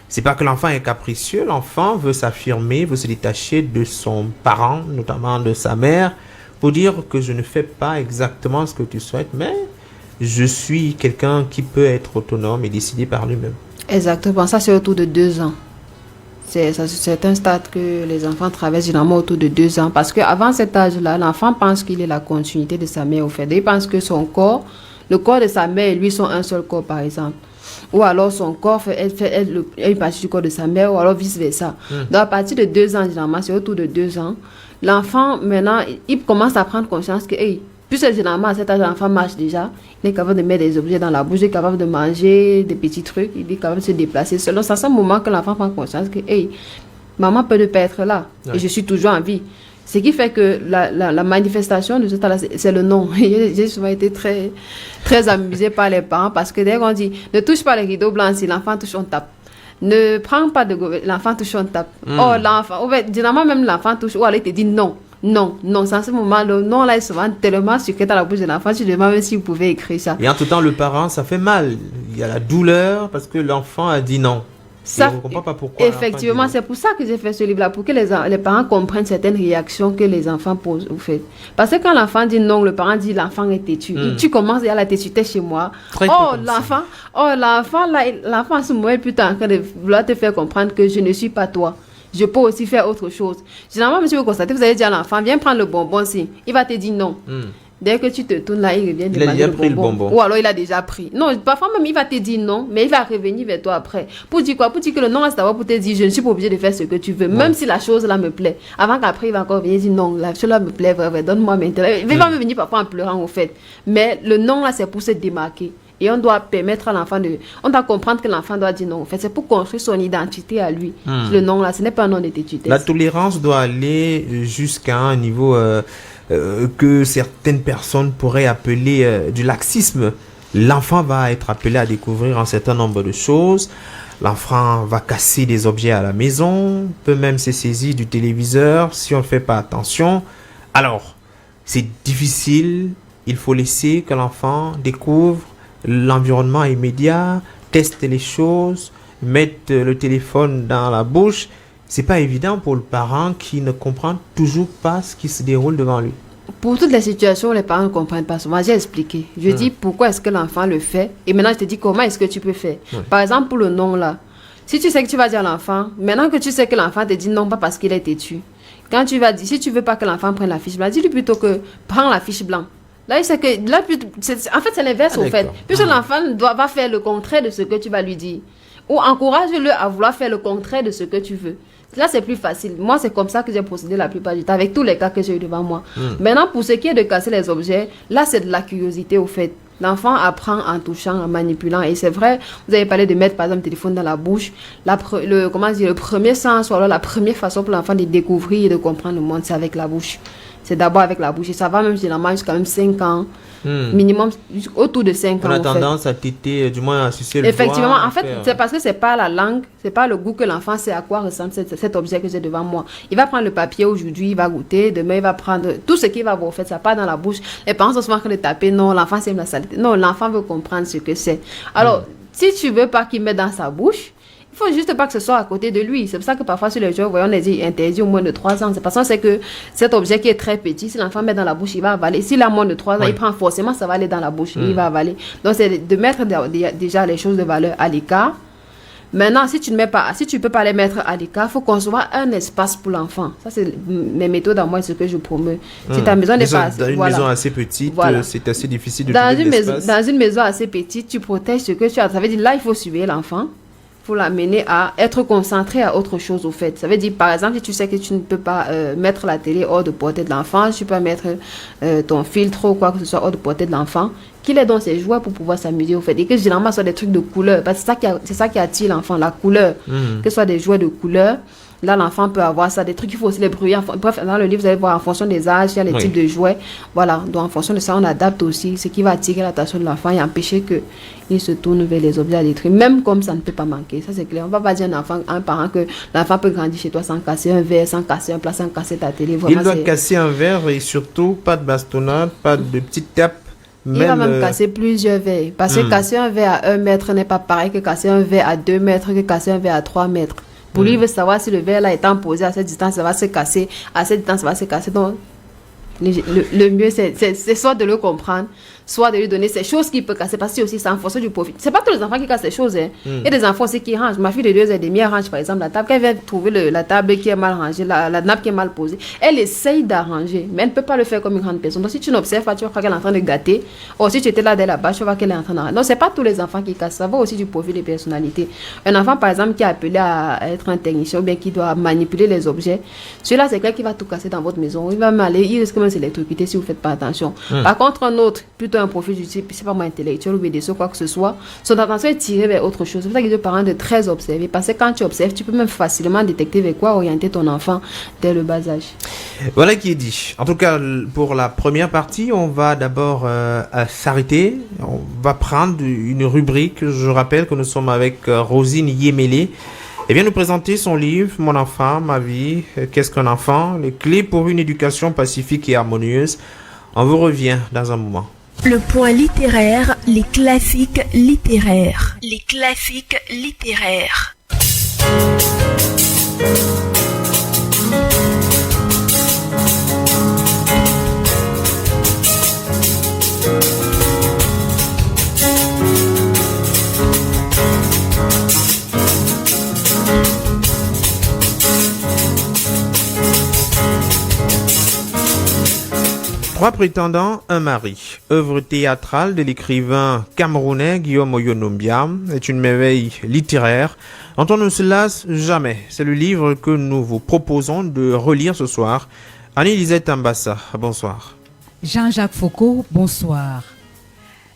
c'est pas que l'enfant est capricieux. L'enfant veut s'affirmer, veut se détacher de son parent, notamment de sa mère, pour dire que je ne fais pas exactement ce que tu souhaites, mais je suis quelqu'un qui peut être autonome et décider par lui-même. Exactement, ça c'est autour de 2 ans. C'est un stade que les enfants traversent généralement autour de 2 ans. Parce qu'avant cet âge-là, l'enfant pense qu'il est la continuité de sa mère au fait. Il pense que son corps, le corps de sa mère et lui sont un seul corps par exemple. Ou alors son corps fait une partie du corps de sa mère ou alors vice-versa. Donc à partir de 2 ans, généralement, c'est autour de 2 ans, l'enfant maintenant, il commence à prendre conscience que puisque généralement à cet âge, l'enfant marche déjà, il est capable de mettre des objets dans la bouche, il est capable de manger des petits trucs, il est capable de se déplacer seul. Donc c'est à ce moment que l'enfant prend conscience que maman peut ne pas être là et je suis toujours en vie. Ce qui fait que la manifestation de ce talent, c'est le non. J'ai souvent été très, très amusée par les parents parce que dès qu'on dit ne touche pas les rideaux blancs, si l'enfant touche, on tape. Ne prends pas de l'enfant touche, on tape. Oh, l'enfant, généralement même l'enfant touche, ou alors il te dit non. Non, en ce moment, le non là est souvent tellement sucré dans la bouche de l'enfant, je demande même si vous pouvez écrire ça. Et en tout temps, le parent, ça fait mal. Il y a la douleur parce que l'enfant a dit non. Ça, on ne comprend pas pourquoi. Effectivement, c'est pour ça que j'ai fait ce livre-là, pour que les parents comprennent certaines réactions que les enfants posent, au fait. Parce que quand l'enfant dit non, le parent dit l'enfant est têtu. Tu commences à la têtuité chez moi. L'enfant, l'enfant à ce moment est plutôt en train de vouloir te faire comprendre que je ne suis pas toi. Je peux aussi faire autre chose. Généralement, monsieur, vous constatez, vous allez dire à l'enfant, viens prendre le bonbon, si. Il va te dire non. Dès que tu te tournes là, il revient demander le bonbon. Ou alors il a déjà pris. Non, parfois même il va te dire non, mais il va revenir vers toi après. Pour dire quoi? Pour dire que le non reste d'abord pour te dire je ne suis pas obligé de faire ce que tu veux, même si la chose là me plaît. Avant qu'après il va encore venir dire non, la chose là me plaît, donne-moi maintenant. Il va me venir parfois en pleurant au fait. Mais le non là c'est pour se démarquer. Et on doit permettre à l'enfant on doit comprendre que l'enfant doit dire non. En fait, c'est pour construire son identité à lui. Le non là, ce n'est pas un nom de têtutesse. La tolérance doit aller jusqu'à un niveau que certaines personnes pourraient appeler du laxisme. L'enfant va être appelé à découvrir un certain nombre de choses. L'enfant va casser des objets à la maison, peut même se saisir du téléviseur si on ne fait pas attention. Alors, c'est difficile. Il faut laisser que l'enfant découvre l'environnement immédiat, teste les choses, mettre le téléphone dans la bouche. C'est pas évident pour le parent qui ne comprend toujours pas ce qui se déroule devant lui. Pour toutes les situations où les parents ne comprennent pas souvent, j'ai expliqué. Je dis pourquoi est-ce que l'enfant le fait et maintenant je te dis comment est-ce que tu peux faire. Par exemple, pour le non là, si tu sais que tu vas dire à l'enfant, maintenant que tu sais que l'enfant te dit non pas parce qu'il est têtu, quand tu vas dire, si tu veux pas que l'enfant prenne la fiche blanche, dis-lui plutôt que prends la fiche blanche. Là, il sait que, en fait, c'est l'inverse, au fait. Puisque l'enfant va faire le contraire de ce que tu vas lui dire. Ou encourage-le à vouloir faire le contraire de ce que tu veux. Là, c'est plus facile. Moi, c'est comme ça que j'ai procédé la plupart du temps, avec tous les cas que j'ai eu devant moi. Maintenant, pour ce qui est de casser les objets, là, c'est de la curiosité, au fait. L'enfant apprend en touchant, en manipulant. Et c'est vrai, vous avez parlé de mettre, par exemple, le téléphone dans la bouche. Le premier sens, ou alors la première façon pour l'enfant de découvrir et de comprendre le monde, c'est avec la bouche. C'est d'abord avec la bouche. Et ça va même généralement jusqu'à même 5 ans. Minimum autour de 5 ans. On a tendance à téter, du moins à sucer le Effectivement, en fait, c'est parce que c'est pas la langue, c'est pas le goût que l'enfant sait à quoi ressemble cet objet que j'ai devant moi. Il va prendre le papier aujourd'hui, il va goûter, demain il va prendre tout ce qu'il va voir. En fait, ça part dans la bouche. Les parents sont souvent en train de taper, non, l'enfant c'est la saleté. Non, l'enfant veut comprendre ce que c'est. Alors, si tu veux pas qu'il mette dans sa bouche, il faut juste pas que ce soit à côté de lui. C'est pour ça que parfois sur les jeux, voyons, on les dit interdit au moins de 3 ans. C'est parce qu'on sait que cet objet qui est très petit, si l'enfant met dans la bouche, il va avaler. S'il a moins de 3 ans, il prend forcément, ça va aller dans la bouche, il va avaler. Donc c'est de mettre déjà les choses de valeur à l'écart. Maintenant, si tu peux pas les mettre à l'écart, il faut concevoir un espace pour l'enfant. Ça, c'est mes méthodes à moi, ce que je promeux. Si ta maison n'est pas... Dans une maison assez petite, c'est assez difficile de trouver de l'espace. Dans une maison assez petite, tu protèges ce que tu as. Ça veut dire, là, il faut surveiller l'enfant. Faut l'amener à être concentré à autre chose, au fait. Ça veut dire, par exemple, si tu sais que tu ne peux pas mettre la télé hors de portée de l'enfant, tu peux mettre ton filtre ou quoi que ce soit hors de portée de l'enfant, qu'il ait dans ses jouets pour pouvoir s'amuser, au fait. Et que généralement, ce soit des trucs de couleur. Parce que c'est ça qui attire l'enfant, la couleur. Que ce soit des jouets de couleur. Là, l'enfant peut avoir ça, des trucs, il faut aussi les brouiller. Bref, dans le livre, vous allez voir en fonction des âges, il y a les types de jouets. Voilà, donc en fonction de ça, on adapte aussi ce qui va attirer l'attention de l'enfant et empêcher qu'il se tourne vers les objets à détruire. Même comme ça ne peut pas manquer, ça c'est clair. On ne va pas dire à un parent que l'enfant peut grandir chez toi sans casser un verre, sans casser un plat, sans casser ta télé. Vraiment, il doit casser un verre et surtout pas de bastonnade, pas de petite tape. Il va même casser plusieurs verres. Parce que casser un verre à 1 mètre n'est pas pareil que casser un verre à 2 mètres, que casser un verre à 3 mètres. Pour lui, il veut savoir si le verre là étant posé à cette distance, ça va se casser. À cette distance, ça va se casser. Donc, le mieux, c'est soit de le comprendre, soit de lui donner ces choses qu'il peut casser. Parce que aussi, c'est en fonction du profit. C'est pas tous les enfants qui cassent ces choses. Hein. Il y a des enfants aussi qui rangent. Ma fille de 2 ans et demi, elle range par exemple la table. Quand elle vient trouver la table qui est mal rangée, la nappe qui est mal posée, elle essaye d'arranger. Mais elle ne peut pas le faire comme une grande personne. Donc, si tu n'observes pas, tu vas croire qu'elle est en train de gâter. Ou si tu étais là dès là-bas, tu vas voir qu'elle est en train d'arranger. Donc, c'est pas tous les enfants qui cassent. Ça va aussi du profil des personnalités. Un enfant, par exemple, qui est appelé à être un technicien ou bien qui doit manipuler les objets, celui-là, c'est quelqu'un qui va tout casser dans votre maison. Il va m'aller, il risque même de s'électrocuter si vous ne faites pas attention. Par contre, un autre, plutôt plutôt un profil du type, c'est pas moi, intellectuel ou BDC ou quoi que ce soit, son attention est tirée vers autre chose. C'est pour ça qu'il est parent de très observer. Parce que quand tu observes, tu peux même facilement détecter vers quoi orienter ton enfant dès le bas âge. Voilà qui est dit. En tout cas, pour la première partie, on va d'abord s'arrêter. On va prendre une rubrique. Je rappelle que nous sommes avec Rosine Yemele. Elle vient nous présenter son livre « Mon enfant, ma vie, qu'est-ce qu'un enfant ? Les clés pour une éducation pacifique et harmonieuse ». On vous revient dans un moment. Le point littéraire, les classiques littéraires. Les classiques littéraires. Trois prétendants, un mari. Œuvre théâtrale de l'écrivain camerounais Guillaume Oyonombia est une merveille littéraire dont on ne se lasse jamais. C'est le livre que nous vous proposons de relire ce soir. Annie-Lisette Ambassa, bonsoir. Jean-Jacques Foucault, bonsoir.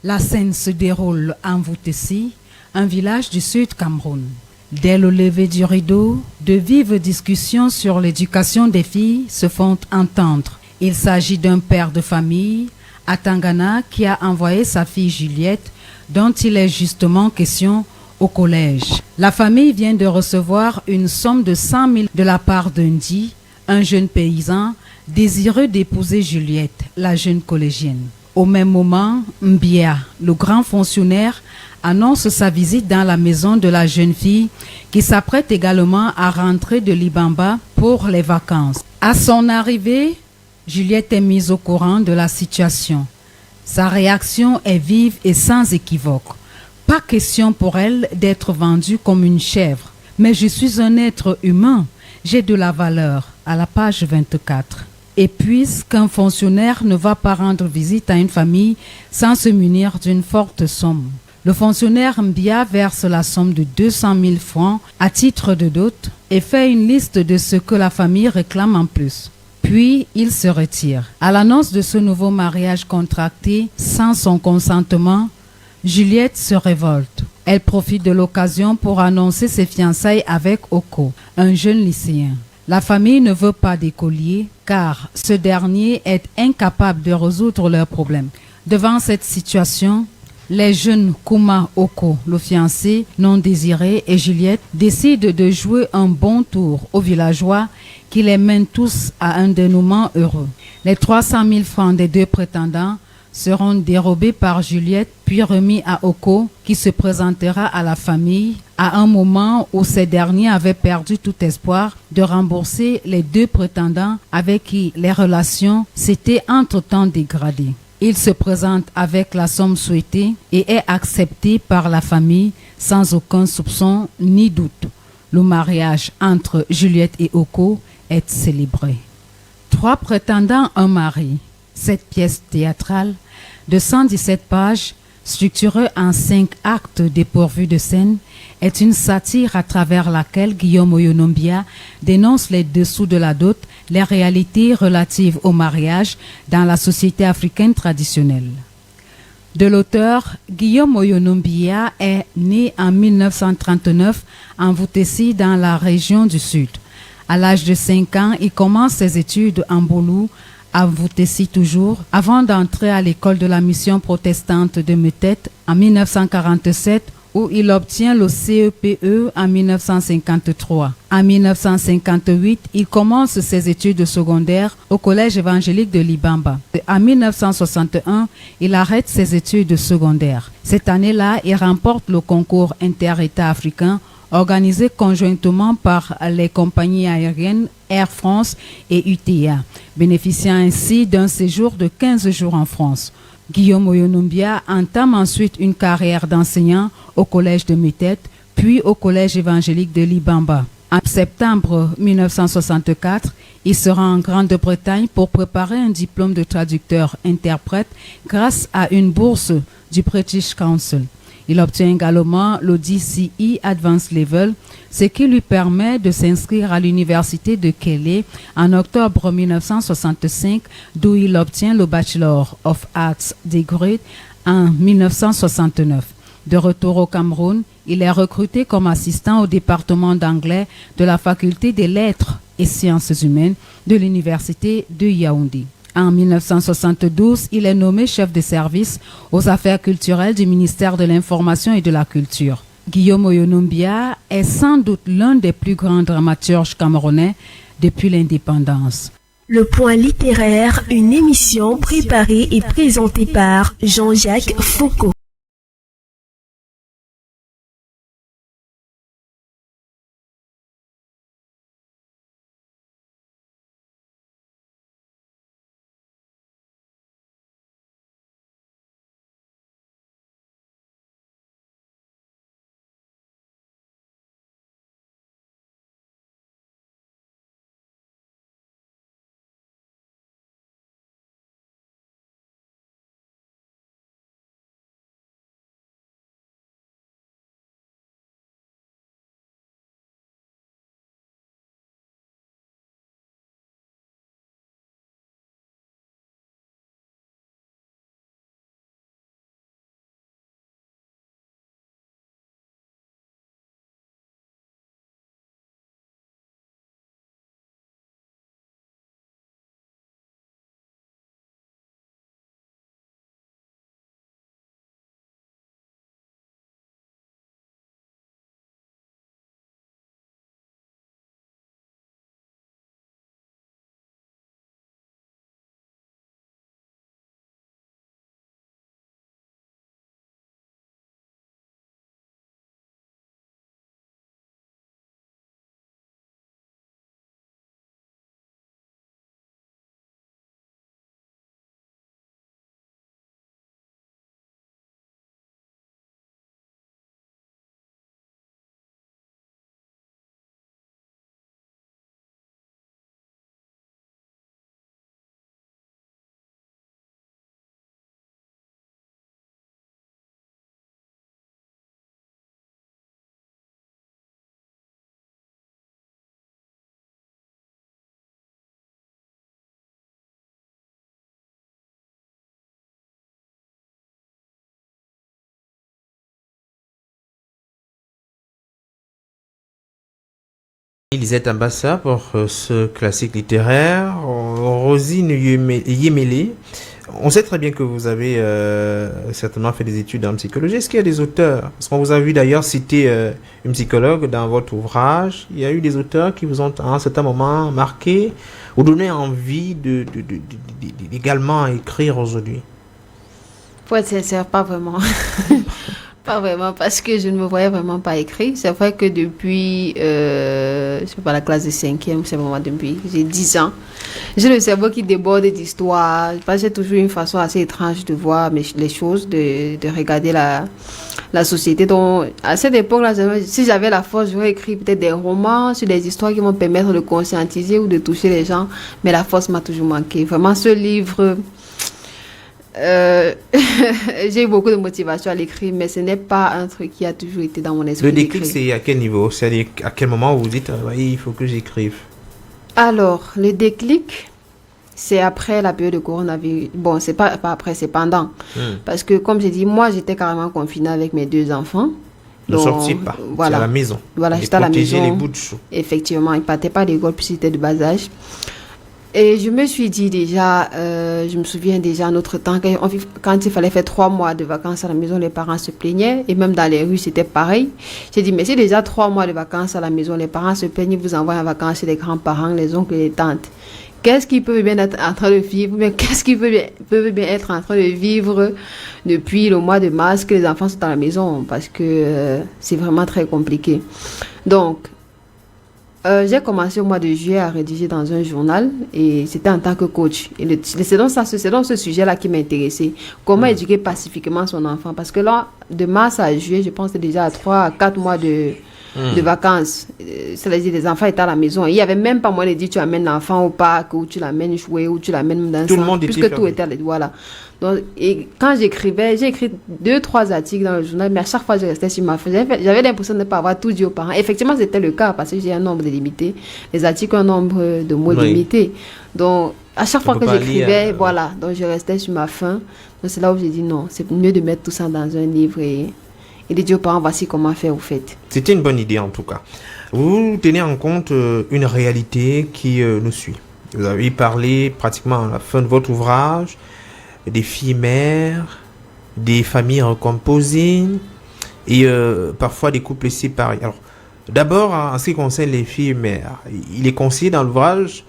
La scène se déroule en Voutessi, un village du sud Cameroun. Dès le lever du rideau, de vives discussions sur l'éducation des filles se font entendre. Il s'agit d'un père de famille, à Tangana, qui a envoyé sa fille Juliette, dont il est justement question, au collège. La famille vient de recevoir une somme de 100 000 de la part d'Undi, un jeune paysan, désireux d'épouser Juliette, la jeune collégienne. Au même moment, Mbia, le grand fonctionnaire, annonce sa visite dans la maison de la jeune fille qui s'apprête également à rentrer de Libamba pour les vacances. À son arrivée, Juliette est mise au courant de la situation. Sa réaction est vive et sans équivoque. Pas question pour elle d'être vendue comme une chèvre. Mais je suis un être humain, j'ai de la valeur, à la page 24. Et puisqu'un fonctionnaire ne va pas rendre visite à une famille sans se munir d'une forte somme, le fonctionnaire Mbia verse la somme de 200 000 francs à titre de dot et fait une liste de ce que la famille réclame en plus. Puis, il se retire. À l'annonce de ce nouveau mariage contracté sans son consentement, Juliette se révolte. Elle profite de l'occasion pour annoncer ses fiançailles avec Oko, un jeune lycéen. La famille ne veut pas d'écolier car ce dernier est incapable de résoudre leurs problèmes. Devant cette situation, les jeunes Kuma Oko, le fiancé non désiré, et Juliette décident de jouer un bon tour aux villageois qui les mènent tous à un dénouement heureux. Les 300 000 francs des deux prétendants seront dérobés par Juliette puis remis à Oko qui se présentera à la famille à un moment où ces derniers avaient perdu tout espoir de rembourser les deux prétendants avec qui les relations s'étaient entre-temps dégradées. Il se présente avec la somme souhaitée et est accepté par la famille sans aucun soupçon ni doute. Le mariage entre Juliette et Oko est célébré. Trois prétendants, un mari. Cette pièce théâtrale de 117 pages, structurée en 5 actes dépourvus de scène, est une satire à travers laquelle Guillaume Oyonombia dénonce les dessous de la dot, les réalités relatives au mariage dans la société africaine traditionnelle. De l'auteur, Guillaume Oyonombia est né en 1939 en Voutessi dans la région du Sud. À l'âge de 5 ans, il commence ses études en Bolou, à Voutessi toujours, avant d'entrer à l'école de la mission protestante de Metet en 1947, où il obtient le CEPE en 1953. En 1958, il commence ses études secondaires au collège évangélique de Libamba. En 1961, il arrête ses études secondaires. Cette année-là, il remporte le concours inter-État africain organisé conjointement par les compagnies aériennes Air France et UTA, bénéficiant ainsi d'un séjour de 15 jours en France. Guillaume Oyonombia entame ensuite une carrière d'enseignant au collège de Metet, puis au collège évangélique de Libamba. En septembre 1964, il se rend en Grande-Bretagne pour préparer un diplôme de traducteur-interprète grâce à une bourse du British Council. Il obtient également le DCE Advanced Level, ce qui lui permet de s'inscrire à l'université de Kelé en octobre 1965, d'où il obtient le Bachelor of Arts Degree en 1969. De retour au Cameroun, il est recruté comme assistant au département d'anglais de la faculté des lettres et sciences humaines de l'université de Yaoundé. En 1972, il est nommé chef de service aux affaires culturelles du ministère de l'Information et de la Culture. Guillaume Oyonumbia est sans doute l'un des plus grands dramaturges camerounais depuis l'indépendance. Le Point littéraire, une émission préparée et présentée par Jean-Jacques Foucault. Lisette Ambassa pour ce classique littéraire. Rosine Yemele, on sait très bien que vous avez certainement fait des études en psychologie. Est-ce qu'il y a des auteurs? Parce qu'on vous a vu d'ailleurs citer une psychologue dans votre ouvrage. Il y a eu des auteurs qui vous ont à un certain moment marqué ou donné envie d'également écrire aujourd'hui? Pour être sincère, pas vraiment. Pas vraiment, parce que je ne me voyais vraiment pas écrire. C'est vrai que depuis, je sais pas, la classe de 5e, c'est vraiment depuis, j'ai 10 ans. J'ai le cerveau qui déborde d'histoires. J'ai toujours une façon assez étrange de voir les choses, de regarder la société. Donc, à cette époque-là, si j'avais la force, j'aurais écrit peut-être des romans sur des histoires qui vont permettre de conscientiser ou de toucher les gens. Mais la force m'a toujours manqué. Vraiment, ce livre... j'ai eu beaucoup de motivation à l'écrire, mais ce n'est pas un truc qui a toujours été dans mon esprit. Le déclic, c'est à quel niveau? C'est-à-dire à quel moment vous vous dites il faut que j'écrive? Alors, le déclic, c'est après la période de coronavirus. Bon, c'est pas après, c'est pendant. Parce que, comme j'ai dit, moi, j'étais carrément confinée avec mes 2 enfants. Ne sortiez pas, voilà. C'est à la maison. Voilà, j'étais à la maison. Les bouts de chou. Effectivement, ils ne partaient pas d'école puisqu'ils étaient de bas âge. Et je me suis dit déjà, je me souviens déjà en notre temps, quand il fallait faire 3 mois de vacances à la maison, les parents se plaignaient. Et même dans les rues, c'était pareil. J'ai dit, mais c'est déjà 3 mois de vacances à la maison, les parents se plaignent, vous envoient en vacances chez les grands-parents, les oncles et les tantes. Qu'est-ce qu'ils peuvent bien être en train de vivre? Mais qu'est-ce qu'ils peuvent bien être en train de vivre depuis le mois de mars que les enfants sont à la maison? Parce que c'est vraiment très compliqué. Donc, j'ai commencé au mois de juillet à rédiger dans un journal et c'était en tant que coach. Et c'est donc ce sujet-là qui m'intéressait. Comment éduquer pacifiquement son enfant? Parce que là, de mars à juillet, je pense que déjà à 3 à 4 mois de vacances. C'est-à-dire les enfants étaient à la maison. Il n'y avait même pas moyen de dire tu amènes l'enfant au parc ou tu l'amènes jouer ou tu l'amènes dans tout le monde était puisque tout était voilà. Donc, et quand j'écrivais, j'ai écrit 2-3 articles dans le journal, mais à chaque fois, je restais sur ma feuille. J'avais l'impression de ne pas avoir tout dit aux parents. Effectivement, c'était le cas parce que j'ai un nombre limité. Les articles ont un nombre de mots limité. Donc, à chaque fois que j'écrivais, voilà, donc je restais sur ma faim. Donc, c'est là où j'ai dit non, c'est mieux de mettre tout ça dans un livre et de dire aux parents, voici comment faire, au fait. C'était une bonne idée, en tout cas. Vous tenez en compte une réalité qui nous suit. Vous avez parlé pratiquement à la fin de votre ouvrage des filles mères, des familles recomposées et parfois des couples séparés. Alors, d'abord, en ce qui concerne les filles mères, il est conseillé dans l'ouvrage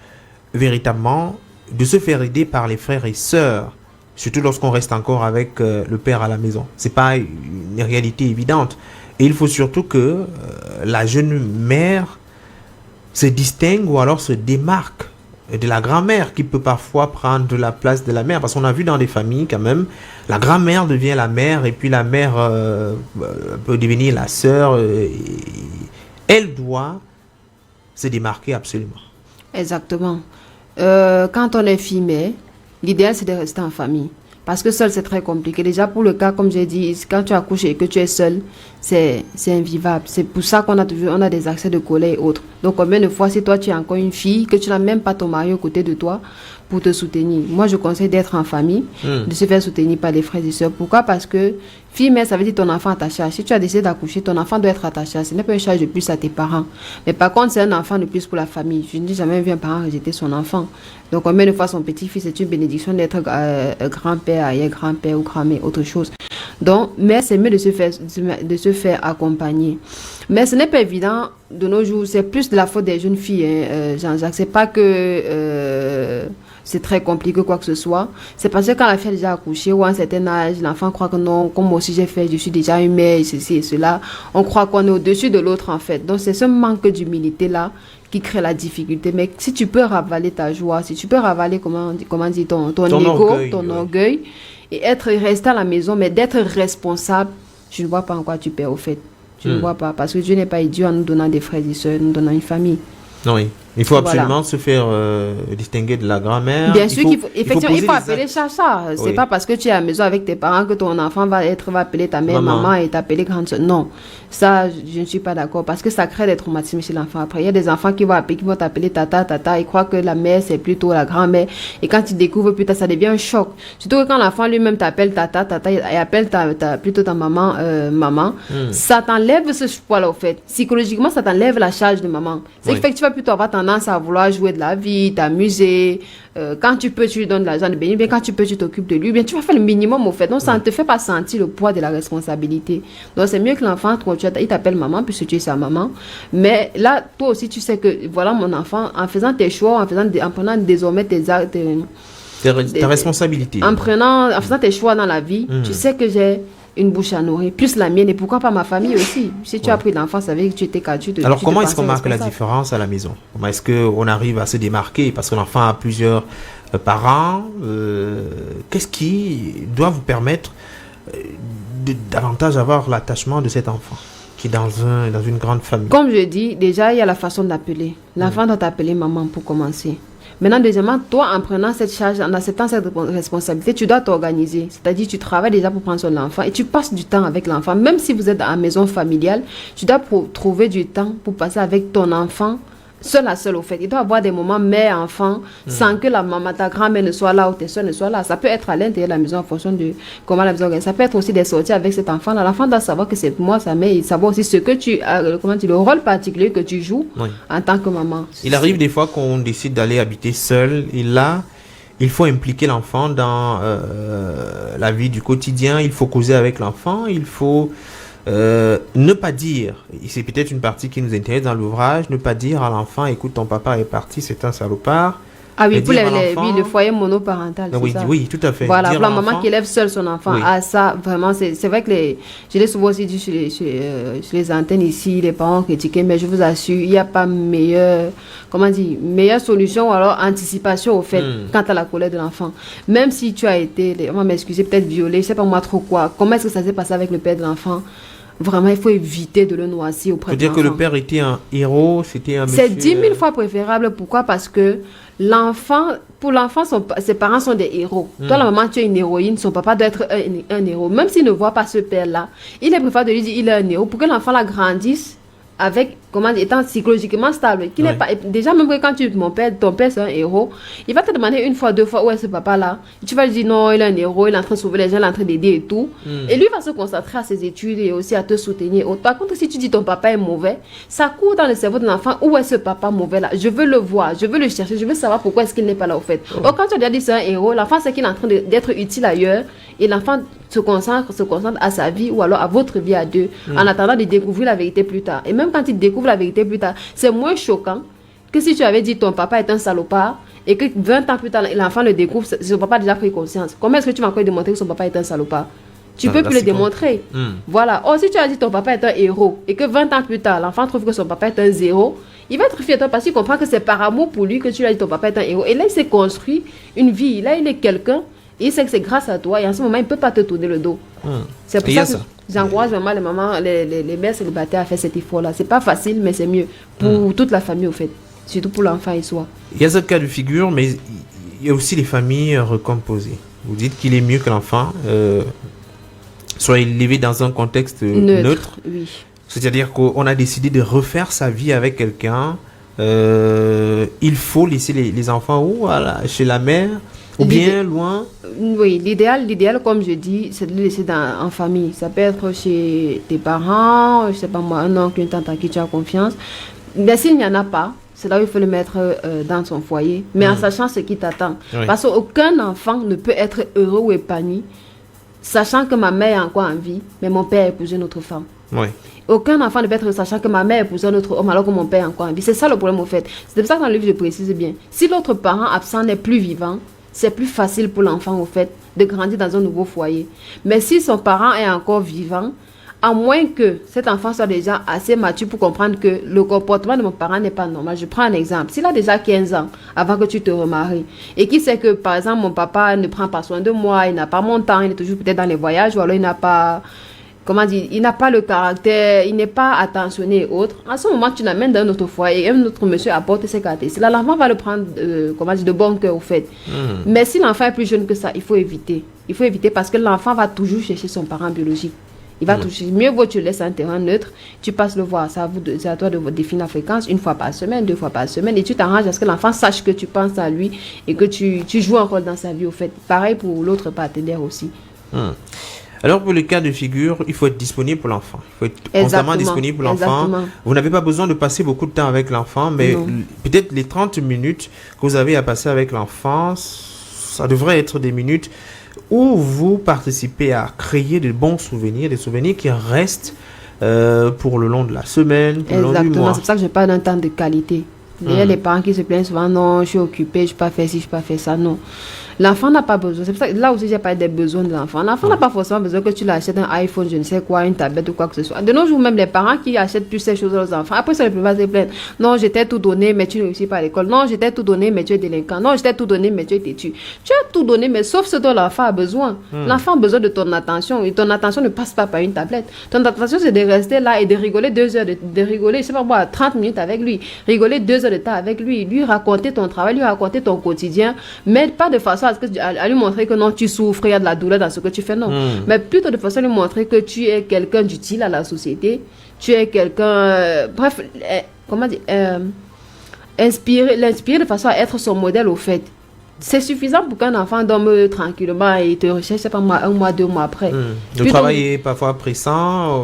véritablement de se faire aider par les frères et sœurs, surtout lorsqu'on reste encore avec le père à la maison. C'est pas une réalité évidente. Et il faut surtout que la jeune mère se distingue ou alors se démarque de la grand-mère qui peut parfois prendre la place de la mère. Parce qu'on a vu dans des familles quand même, la grand-mère devient la mère et puis la mère peut devenir la sœur. Elle doit se démarquer absolument. Exactement. Quand on est fille mère, l'idéal c'est de rester en famille. Parce que seul, c'est très compliqué. Déjà, pour le cas, comme j'ai dit, quand tu accouches et que tu es seul, c'est invivable. C'est pour ça qu'on a des accès de colère et autres. Donc, combien de fois, si toi, tu es encore une fille, que tu n'as même pas ton mari aux côtés de toi pour te soutenir. Moi, je conseille d'être en famille, de se faire soutenir par les frères et sœurs. Pourquoi? Parce que fille mère, ça veut dire ton enfant à ta charge. Si tu as décidé d'accoucher, ton enfant doit être à ta charge. Ce n'est pas une charge de plus à tes parents. Mais par contre, c'est un enfant de plus pour la famille. Je ne dis jamais un parent rejeter son enfant. Donc, combien de fois son petit-fils, c'est une bénédiction d'être grand-père, arrière-grand-père ou grand-mère, autre chose. Donc, mais c'est mieux de se faire accompagner. Mais ce n'est pas évident de nos jours. C'est plus de la faute des jeunes filles, Jean-Jacques. C'est pas que c'est très compliqué quoi que ce soit. C'est parce que quand la fille est déjà accouchée ou à un certain âge, l'enfant croit que non, comme moi aussi j'ai fait, je suis déjà une mère, ceci et cela. On croit qu'on est au-dessus de l'autre en fait. Donc, c'est ce manque d'humilité là qui crée la difficulté. Mais si tu peux ravaler ta joie, si tu peux ravaler comment dire, ton ego, ton orgueil, et rester à la maison, mais d'être responsable, je ne vois pas en quoi tu perds au fait. Je ne vois pas, parce que Dieu n'est pas idiot en nous donnant des frères et sœurs, nous donnant une famille. Non, oui. Il faut absolument se faire distinguer de la grand-mère. Bien sûr qu'il faut, effectivement, il faut appeler chacha. C'est pas parce que tu es à la maison avec tes parents que ton enfant va appeler ta mère maman et t'appeler grande soeur. Non, ça, je ne suis pas d'accord parce que ça crée des traumatismes chez l'enfant. Après, il y a des enfants qui vont t'appeler tata, ils croient que la mère c'est plutôt la grand-mère. Et quand tu découvres plus tard, ça devient un choc. Surtout que quand l'enfant lui-même t'appelle tata, et appelle plutôt ta maman, maman, ça t'enlève ce poids-là au fait. Psychologiquement, ça t'enlève la charge de maman. C'est que tu vas plutôt avoir tendance à vouloir jouer de la vie, t'amuser. Quand tu peux, tu lui donnes de l'argent de bénir. Bien, quand tu peux, tu t'occupes de lui. Bien, tu vas faire le minimum au fait. Donc, ça ne te fait pas sentir le poids de la responsabilité. Donc, c'est mieux que l'enfant, il t'appelle maman, puisque tu es sa maman. Mais là, toi aussi, tu sais que, voilà mon enfant, en faisant tes choix, en prenant désormais ta responsabilité. En faisant tes choix dans la vie, tu sais que j'ai une bouche à nourrir, plus la mienne et pourquoi pas ma famille aussi. Si tu as pris l'enfant, ça veut dire que tu étais caduc. Alors comment est-ce qu'on marque la différence à la maison? Comment est-ce qu'on arrive à se démarquer? Parce que l'enfant a plusieurs parents. Qu'est-ce qui doit vous permettre davantage avoir l'attachement de cet enfant qui est dans une grande famille? Comme je dis, déjà il y a la façon d'appeler. L'enfant doit t'appeler maman pour commencer. Maintenant, deuxièmement, toi, en prenant cette charge, en acceptant cette responsabilité, tu dois t'organiser. C'est-à-dire, tu travailles déjà pour prendre soin de l'enfant et tu passes du temps avec l'enfant. Même si vous êtes à la maison familiale, tu dois trouver du temps pour passer avec ton enfant, seul à seul au fait. Il doit y avoir des moments mère-enfant sans que la maman, ta grand-mère ne soit là ou tes soeurs ne soient là. Ça peut être à l'intérieur de la maison en fonction de comment la maison organise. Ça peut être aussi des sorties avec cet enfant-là. L'enfant doit savoir que c'est moi, sa mère, et savoir aussi ce que le rôle particulier que tu joues en tant que maman. Il arrive des fois qu'on décide d'aller habiter seul et là, il faut impliquer l'enfant dans la vie du quotidien. Il faut causer avec l'enfant. Il faut ne pas dire, c'est peut-être une partie qui nous intéresse dans l'ouvrage, ne pas dire à l'enfant, écoute, ton papa est parti, c'est un salopard. Ah oui, pour le foyer monoparental. Oui, tout à fait. Voilà, pour la maman qui élève seule son enfant. Ah, ça, vraiment, c'est vrai que je l'ai souvent aussi dit sur les antennes ici, les parents critiqués, mais je vous assure, il n'y a pas meilleure solution ou alors anticipation au fait quant à la colère de l'enfant. Même si tu as été, on va m'excuser, peut-être violé, je ne sais pas moi trop quoi, comment est-ce que ça s'est passé avec le père de l'enfant? vraiment, il faut éviter de le noyer auprès de l'enfant. Faut dire que le père était un héros, c'était un monsieur... C'est 10 000 fois préférable. Pourquoi? Parce que pour l'enfant, ses parents sont des héros. Toi, la maman, tu es une héroïne, son papa doit être un héros. Même s'il ne voit pas ce père-là, il est préférable de lui dire qu'il est un héros pour que l'enfant la grandisse avec, étant psychologiquement stable. Qu'il n'est pas, déjà, même quand ton père c'est un héros, il va te demander une fois, deux fois où est ce papa-là. Tu vas lui dire non, il est un héros, il est en train de sauver les gens, il est en train d'aider et tout. Et lui va se concentrer à ses études et aussi à te soutenir. Par contre, si tu dis ton papa est mauvais, ça court dans le cerveau de l'enfant. Où est ce papa mauvais-là? Je veux le voir, je veux le chercher, je veux savoir pourquoi est-ce qu'il n'est pas là au fait. Or, quand tu lui as dit c'est un héros, l'enfant sait qu'il est en train d'être utile ailleurs et l'enfant se concentre à sa vie ou alors à votre vie à deux en attendant de découvrir la vérité plus tard. Et même quand il découvre la vérité plus tard, c'est moins choquant que si tu avais dit ton papa est un salopard et que 20 ans plus tard, l'enfant le découvre, son papa a déjà pris conscience. Comment est-ce que tu vas encore démontrer que son papa est un salopard? Tu peux plus le démontrer. Voilà. Or, si tu as dit ton papa est un héros et que 20 ans plus tard, l'enfant trouve que son papa est un zéro, il va être fier de toi parce qu'il comprend que c'est par amour pour lui que tu lui as dit ton papa est un héros. Et là, il s'est construit une vie. Là, il est quelqu'un. Il sait que c'est grâce à toi et en ce moment, il ne peut pas te tourner le dos. C'est pour ça que j'encourage vraiment les mamans, les mères célibataires à faire cet effort-là. C'est pas facile, mais c'est mieux pour toute la famille, au fait. Surtout pour l'enfant et soi. Il y a ce cas de figure, mais il y a aussi les familles recomposées. Vous dites qu'il est mieux que l'enfant soit élevé dans un contexte neutre. Oui. C'est-à-dire qu'on a décidé de refaire sa vie avec quelqu'un. Il faut laisser les enfants où? Chez la mère? Ou bien loin? Oui, l'idéal, comme je dis, c'est de le laisser en famille. Ça peut être chez tes parents, je sais pas moi, un oncle, une tante à qui tu as confiance. Mais s'il n'y en a pas, c'est là où il faut le mettre dans son foyer, mais en sachant ce qui t'attend. Oui. Parce qu'aucun enfant ne peut être heureux ou épanoui, sachant que ma mère est encore en vie, mais mon père a épousé une autre femme. Oui. Aucun enfant ne peut être sachant que ma mère a épousé un autre homme alors que mon père est encore en vie. C'est ça le problème au fait. C'est pour ça que dans le livre, je précise bien. Si l'autre parent absent n'est plus vivant, c'est plus facile pour l'enfant, au fait, de grandir dans un nouveau foyer. Mais si son parent est encore vivant, à moins que cet enfant soit déjà assez mature pour comprendre que le comportement de mon parent n'est pas normal. Je prends un exemple. S'il a déjà 15 ans avant que tu te remaries et qu'il sait que, par exemple, mon papa ne prend pas soin de moi, il n'a pas mon temps, il est toujours peut-être dans les voyages, ou alors il n'a pas... il n'a pas le caractère, il n'est pas attentionné et autres. À ce moment, tu l'amènes dans un autre foyer et un autre monsieur apporte ses caractéristiques. Là, l'enfant va le prendre, de bon cœur, au fait. Mais si l'enfant est plus jeune que ça, il faut éviter. Il faut éviter parce que l'enfant va toujours chercher son parent biologique. Il va toujours... Mieux vaut tu le laisses un terrain neutre, tu passes le voir. C'est à toi de définir la fréquence, 1 fois par semaine, 2 fois par semaine. Et tu t'arranges à ce que l'enfant sache que tu penses à lui et que tu joues un rôle dans sa vie, au fait. Pareil pour l'autre partenaire aussi. Alors, pour le cas de figure, il faut être disponible pour l'enfant. Il faut être constamment disponible pour l'enfant. Vous n'avez pas besoin de passer beaucoup de temps avec l'enfant, mais peut-être les 30 minutes que vous avez à passer avec l'enfant, ça devrait être des minutes où vous participez à créer de bons souvenirs, des souvenirs qui restent pour le long de la semaine, pour le long du mois. Exactement, c'est pour ça que je parle d'un temps de qualité. Il y a les parents qui se plaignent souvent, non, je suis occupé, je ne peux pas faire ci, je ne peux pas faire ça, non. L'enfant n'a pas besoin. C'est pour ça que là aussi, j'ai parlé des besoins de l'enfant. L'enfant n'a pas forcément besoin que tu lui achètes un iPhone, je ne sais quoi, une tablette ou quoi que ce soit. De nos jours, même les parents qui achètent toutes ces choses aux enfants, après, ça ne peut pas se plaindre. Non, je t'ai tout donné, mais tu ne réussis pas à l'école. Non, je t'ai tout donné, mais tu es délinquant. Non, je t'ai tout donné, mais tu es têtu. Tu as tout donné, mais sauf ce dont l'enfant a besoin. L'enfant a besoin de ton attention. Et ton attention ne passe pas par une tablette. Ton attention, c'est de rester là et de rigoler 2 heures, de rigoler, je sais pas moi, 30 minutes avec lui. Rigoler 2 heures de temps avec lui. Lui raconter ton travail, lui raconter ton quotidien. Mais pas de façon à lui montrer que non, tu souffres, il y a de la douleur dans ce que tu fais, non. Mais plutôt de façon à lui montrer que tu es quelqu'un d'utile à la société, tu es quelqu'un, l'inspirer de façon à être son modèle, au fait. C'est suffisant pour qu'un enfant dorme tranquillement et te recherche, c'est pas moi, 1 mois, 2 mois après. Le travail est parfois pressant,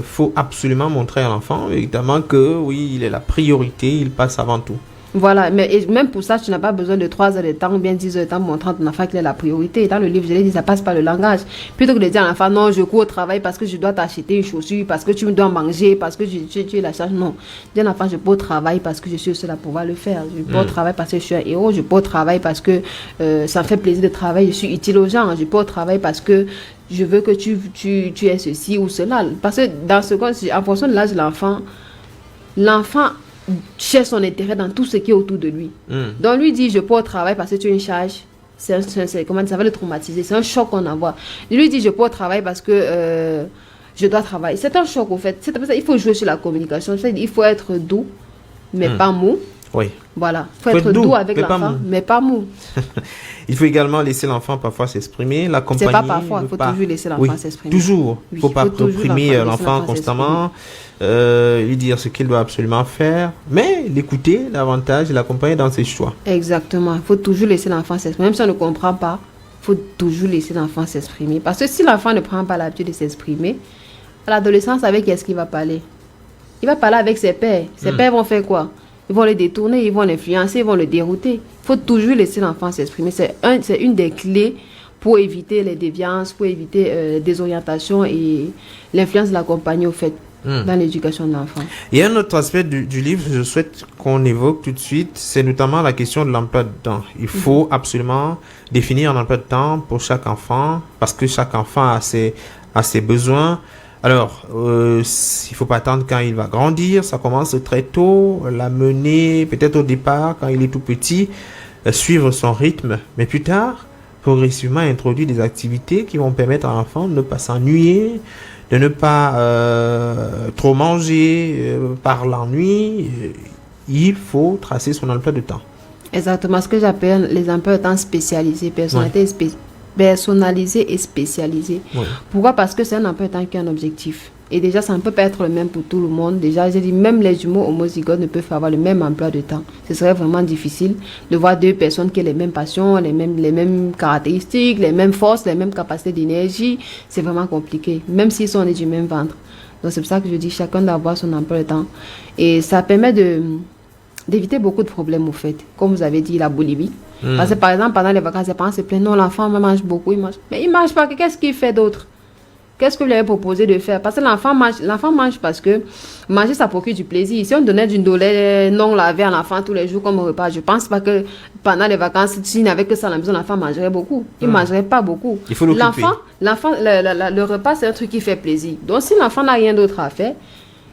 faut absolument montrer à l'enfant, évidemment, que oui, il est la priorité, il passe avant tout. Voilà, mais même pour ça, tu n'as pas besoin de 3 heures de temps ou bien 10 heures de temps pour montrer à ton enfant qu'il est la priorité. Dans le livre, je l'ai dit, ça passe par le langage. Plutôt que de dire à l'enfant, non, je cours au travail parce que je dois t'acheter une chaussure, parce que tu me dois manger, parce que tu es la charge. Non. Dis à l'enfant, je peux au travail parce que je suis seul à pouvoir le faire. Je peux au travail parce que je suis un héros. Je peux au travail parce que ça me fait plaisir de travailler. Je suis utile aux gens. Je peux au travail parce que je veux que tu aies ceci ou cela. Parce que dans ce cas, en fonction de l'âge de l'enfant cherche son intérêt dans tout ce qui est autour de lui. Donc lui dit, je peux au travail parce que tu es une charge. Comment ça va le traumatiser. C'est un choc qu'on envoie. Lui dit, je peux au travail parce que je dois travailler. C'est un choc, au fait. C'est pour ça qu'il faut jouer sur la communication. Il faut être doux, mais pas mou. Oui. Voilà. Il faut être doux avec l'enfant, mais pas mou. Il faut également laisser l'enfant parfois s'exprimer, l'accompagner. C'est pas parfois, il faut toujours laisser l'enfant s'exprimer. Toujours. Il ne faut pas toujours réprimer l'enfant constamment, lui dire ce qu'il doit absolument faire, mais l'écouter davantage et l'accompagner dans ses choix. Exactement. Il faut toujours laisser l'enfant s'exprimer. Même si on ne comprend pas, il faut toujours laisser l'enfant s'exprimer. Parce que si l'enfant ne prend pas l'habitude de s'exprimer, à l'adolescence, avec qui est-ce qu'il va parler? Il va parler avec ses pairs. Ses pairs vont faire quoi? Ils vont le détourner, ils vont l'influencer, ils vont le dérouter. Il faut toujours laisser l'enfant s'exprimer. C'est une des clés pour éviter les déviances, pour éviter les désorientations et l'influence de la compagnie, au fait, dans l'éducation de l'enfant. Il y a un autre aspect du livre que je souhaite qu'on évoque tout de suite, c'est notamment la question de l'emploi de temps. Il faut absolument définir un emploi de temps pour chaque enfant, parce que chaque enfant a ses besoins. Alors, il ne faut pas attendre quand il va grandir, ça commence très tôt, l'amener peut-être au départ quand il est tout petit, suivre son rythme, mais plus tard, progressivement introduire des activités qui vont permettre à l'enfant de ne pas s'ennuyer, de ne pas trop manger par l'ennui. Il faut tracer son emploi de temps. Exactement, ce que j'appelle les emplois de temps spécialisés, personnalisé et spécialisé. Oui. Pourquoi? Parce que c'est un emploi de temps qui a un objectif. Et déjà, ça ne peut pas être le même pour tout le monde. Déjà, j'ai dit, même les jumeaux homozygotes ne peuvent avoir le même emploi de temps. Ce serait vraiment difficile de voir deux personnes qui ont les mêmes passions, les mêmes caractéristiques, les mêmes forces, les mêmes capacités d'énergie. C'est vraiment compliqué, même s'ils sont nés du même ventre. Donc, c'est pour ça que je dis, chacun doit avoir son emploi de temps. Et ça permet d'éviter beaucoup de problèmes, au fait. Comme vous avez dit, la boulimie. Parce que, par exemple, pendant les vacances, les parents se plaignent, non, l'enfant mange beaucoup, il mange. Mais il ne mange pas, qu'est-ce qu'il fait d'autre? Qu'est-ce que vous lui avez proposé de faire? Parce que l'enfant mange parce que manger, ça procure du plaisir. Si on donnait du lait non lavé à l'enfant tous les jours comme repas, je ne pense pas que pendant les vacances, s'il n'avait que ça à la maison, l'enfant mangerait beaucoup. Il ne mangerait pas beaucoup. Il faut l'occuper. Le repas, c'est un truc qui fait plaisir. Donc, si l'enfant n'a rien d'autre à faire,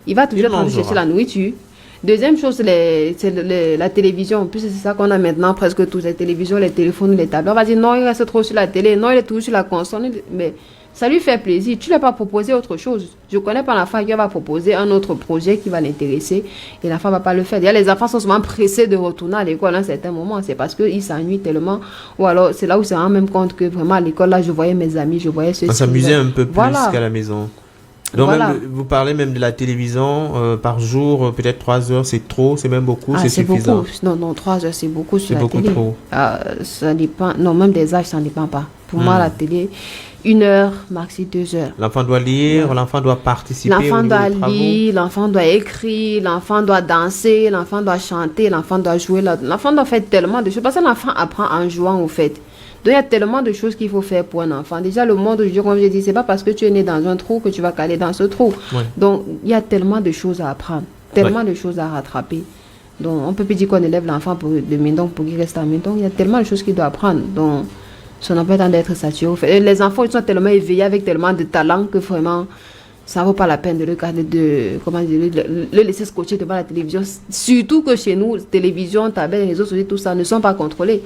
il va toujours aller chercher la nourriture. Deuxième chose, c'est la télévision. Puis c'est ça qu'on a maintenant, presque tous les télévisions, les téléphones, les tablettes. On va dire non, il reste trop sur la télé, non, il est toujours sur la console. Mais ça lui fait plaisir. Tu ne l'as pas proposé autre chose. Je connais pas l'enfant qui va proposer un autre projet qui va l'intéresser et l'enfant ne va pas le faire. D'ailleurs, les enfants sont souvent pressés de retourner à l'école à un certain moment. C'est parce qu'ils s'ennuient tellement. Ou alors, c'est là où se rend même compte que vraiment à l'école, là, je voyais mes amis, je voyais ceux-ci. On s'amusait un peu plus qu'à la maison. Donc même, vous parlez même de la télévision par jour, peut-être 3 heures, c'est trop, c'est même beaucoup, c'est suffisant. Beaucoup. Non, 3 heures, c'est beaucoup sur la télé. C'est beaucoup trop. Ça dépend. Non, même des âges, ça ne dépend pas. Pour moi, la télé, 1 heure, maxi 2 heures. L'enfant doit lire, l'enfant doit participer. L'enfant doit lire, l'enfant doit écrire, l'enfant doit danser, l'enfant doit chanter, l'enfant doit jouer. L'enfant doit faire tellement de choses. Parce que l'enfant apprend en jouant, au fait. Donc, il y a tellement de choses qu'il faut faire pour un enfant. Déjà, le monde aujourd'hui, comme je dis, c'est pas parce que tu es né dans un trou que tu vas caler dans ce trou. Ouais. Donc, il y a tellement de choses à apprendre, tellement de choses à rattraper. Donc, on peut plus dire qu'on élève l'enfant de maison pour qu'il reste à maison. Il y a tellement de choses qu'il doit apprendre. Donc, ça n'a pas le temps d'être saturé. Les enfants, ils sont tellement éveillés avec tellement de talent que vraiment, ça ne vaut pas la peine de le laisser scotcher devant la télévision. Surtout que chez nous, télévision, tablette, réseaux sociaux, tout ça ne sont pas contrôlés.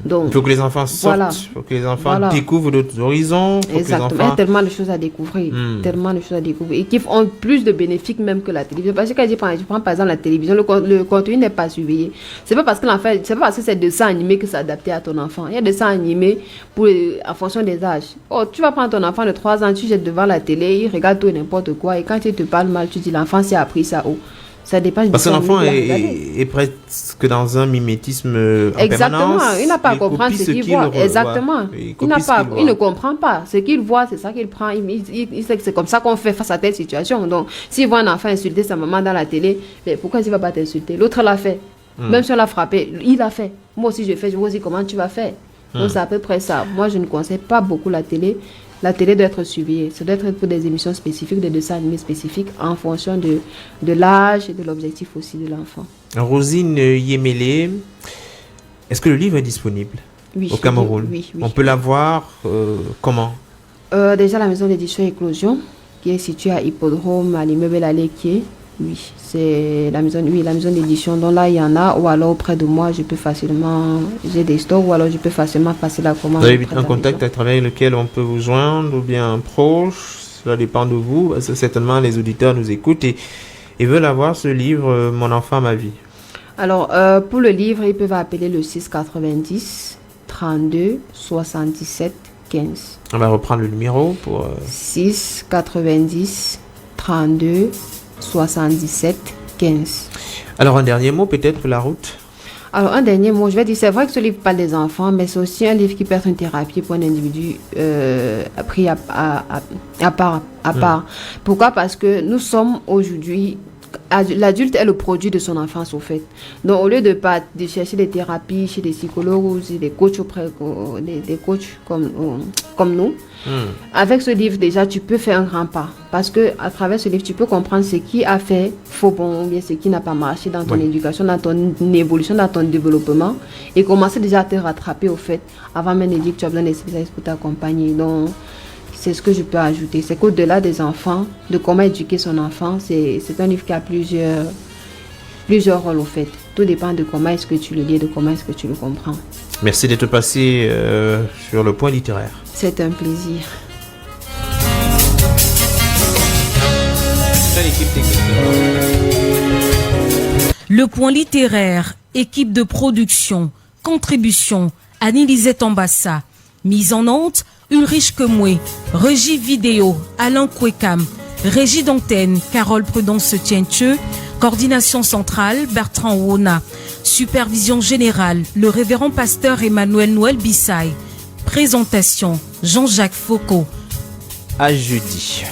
Donc, il faut que les enfants sortent, il faut que les enfants découvrent d'autres horizons. Exactement, il y a tellement de choses à découvrir. Tellement de choses à découvrir. Et qui ont plus de bénéfices même que la télévision. Parce que quand je prends par exemple la télévision, le contenu n'est pas surveillé. C'est pas parce que l'enfant, c'est pas parce que c'est dessin animé que c'est adapté à ton enfant. Il y a des dessins animés en fonction des âges. Oh, tu vas prendre ton enfant de 3 ans, tu jettes devant la télé, il regarde tout n'importe quoi, et quand il te parle mal, tu dis l'enfant s'est appris ça où? Ça dépend. Parce que l'enfant est presque dans un mimétisme en permanence. Il n'a pas à comprendre ce qu'il voit. Exactement. Il ne comprend pas. Ce qu'il voit, c'est ça qu'il prend. Il sait que c'est comme ça qu'on fait face à telle situation. Donc, s'il voit un enfant insulter sa maman dans la télé, mais pourquoi il ne va pas t'insulter? L'autre l'a fait. Même si on l'a frappé, il l'a fait. Moi aussi, je fais. Je vois aussi comment tu vas faire. Donc, c'est à peu près ça. Moi, je ne conseille pas beaucoup la télé. La télé doit être suivie. Ça doit être pour des émissions spécifiques, des dessins animés spécifiques en fonction de l'âge et de l'objectif aussi de l'enfant. Rosine Yemele, est-ce que le livre est disponible au Cameroun? Oui. On peut l'avoir comment? Déjà, la maison d'édition Éclosion, qui est située à Hippodrome, à l'immeuble Aléquier. Oui, c'est la maison d'édition. Donc là, il y en a, ou alors auprès de moi, je peux facilement, j'ai des stocks, ou alors je peux facilement passer la commande. Vous avez un contact à travers lequel on peut vous joindre, ou bien un proche? Cela dépend de vous, parce que certainement les auditeurs nous écoutent et veulent avoir ce livre Mon enfant, ma vie. Alors, pour le livre, ils peuvent appeler le 690 32 77 15. On va reprendre le numéro pour... 690 32 77 15. Alors, un dernier mot peut-être pour la route. Alors, un dernier mot, je vais dire, c'est vrai que ce livre parle des enfants, mais c'est aussi un livre qui peut être une thérapie pour un individu pris à part. Pourquoi? Parce que nous sommes aujourd'hui... L'adulte est le produit de son enfance, au fait. Donc, au lieu de chercher des thérapies chez des psychologues ou des coachs des coachs comme nous, avec ce livre, déjà, tu peux faire un grand pas. Parce que à travers ce livre, tu peux comprendre ce qui a fait faux bon ou bien ce qui n'a pas marché dans ton éducation, dans ton évolution, dans ton développement, et commencer déjà à te rattraper, au fait, avant même de dire que tu as besoin des spécialistes pour t'accompagner. Donc, c'est ce que je peux ajouter. C'est qu'au-delà des enfants, de comment éduquer son enfant, c'est un livre qui a plusieurs rôles, au fait. Tout dépend de comment est-ce que tu le lis, de comment est-ce que tu le comprends. Merci d'être passé sur le point littéraire. C'est un plaisir. Le point littéraire, équipe de production, contribution, Annie-Lisette Ambassa, mise en onde, Ulrich Kemoué, régie vidéo, Alain Kouekam, régie d'antenne, Carole Prudence-Tiencheux, coordination centrale, Bertrand Wona, supervision générale, le révérend pasteur Emmanuel Noël Bissaï, présentation, Jean-Jacques Foucault. À jeudi.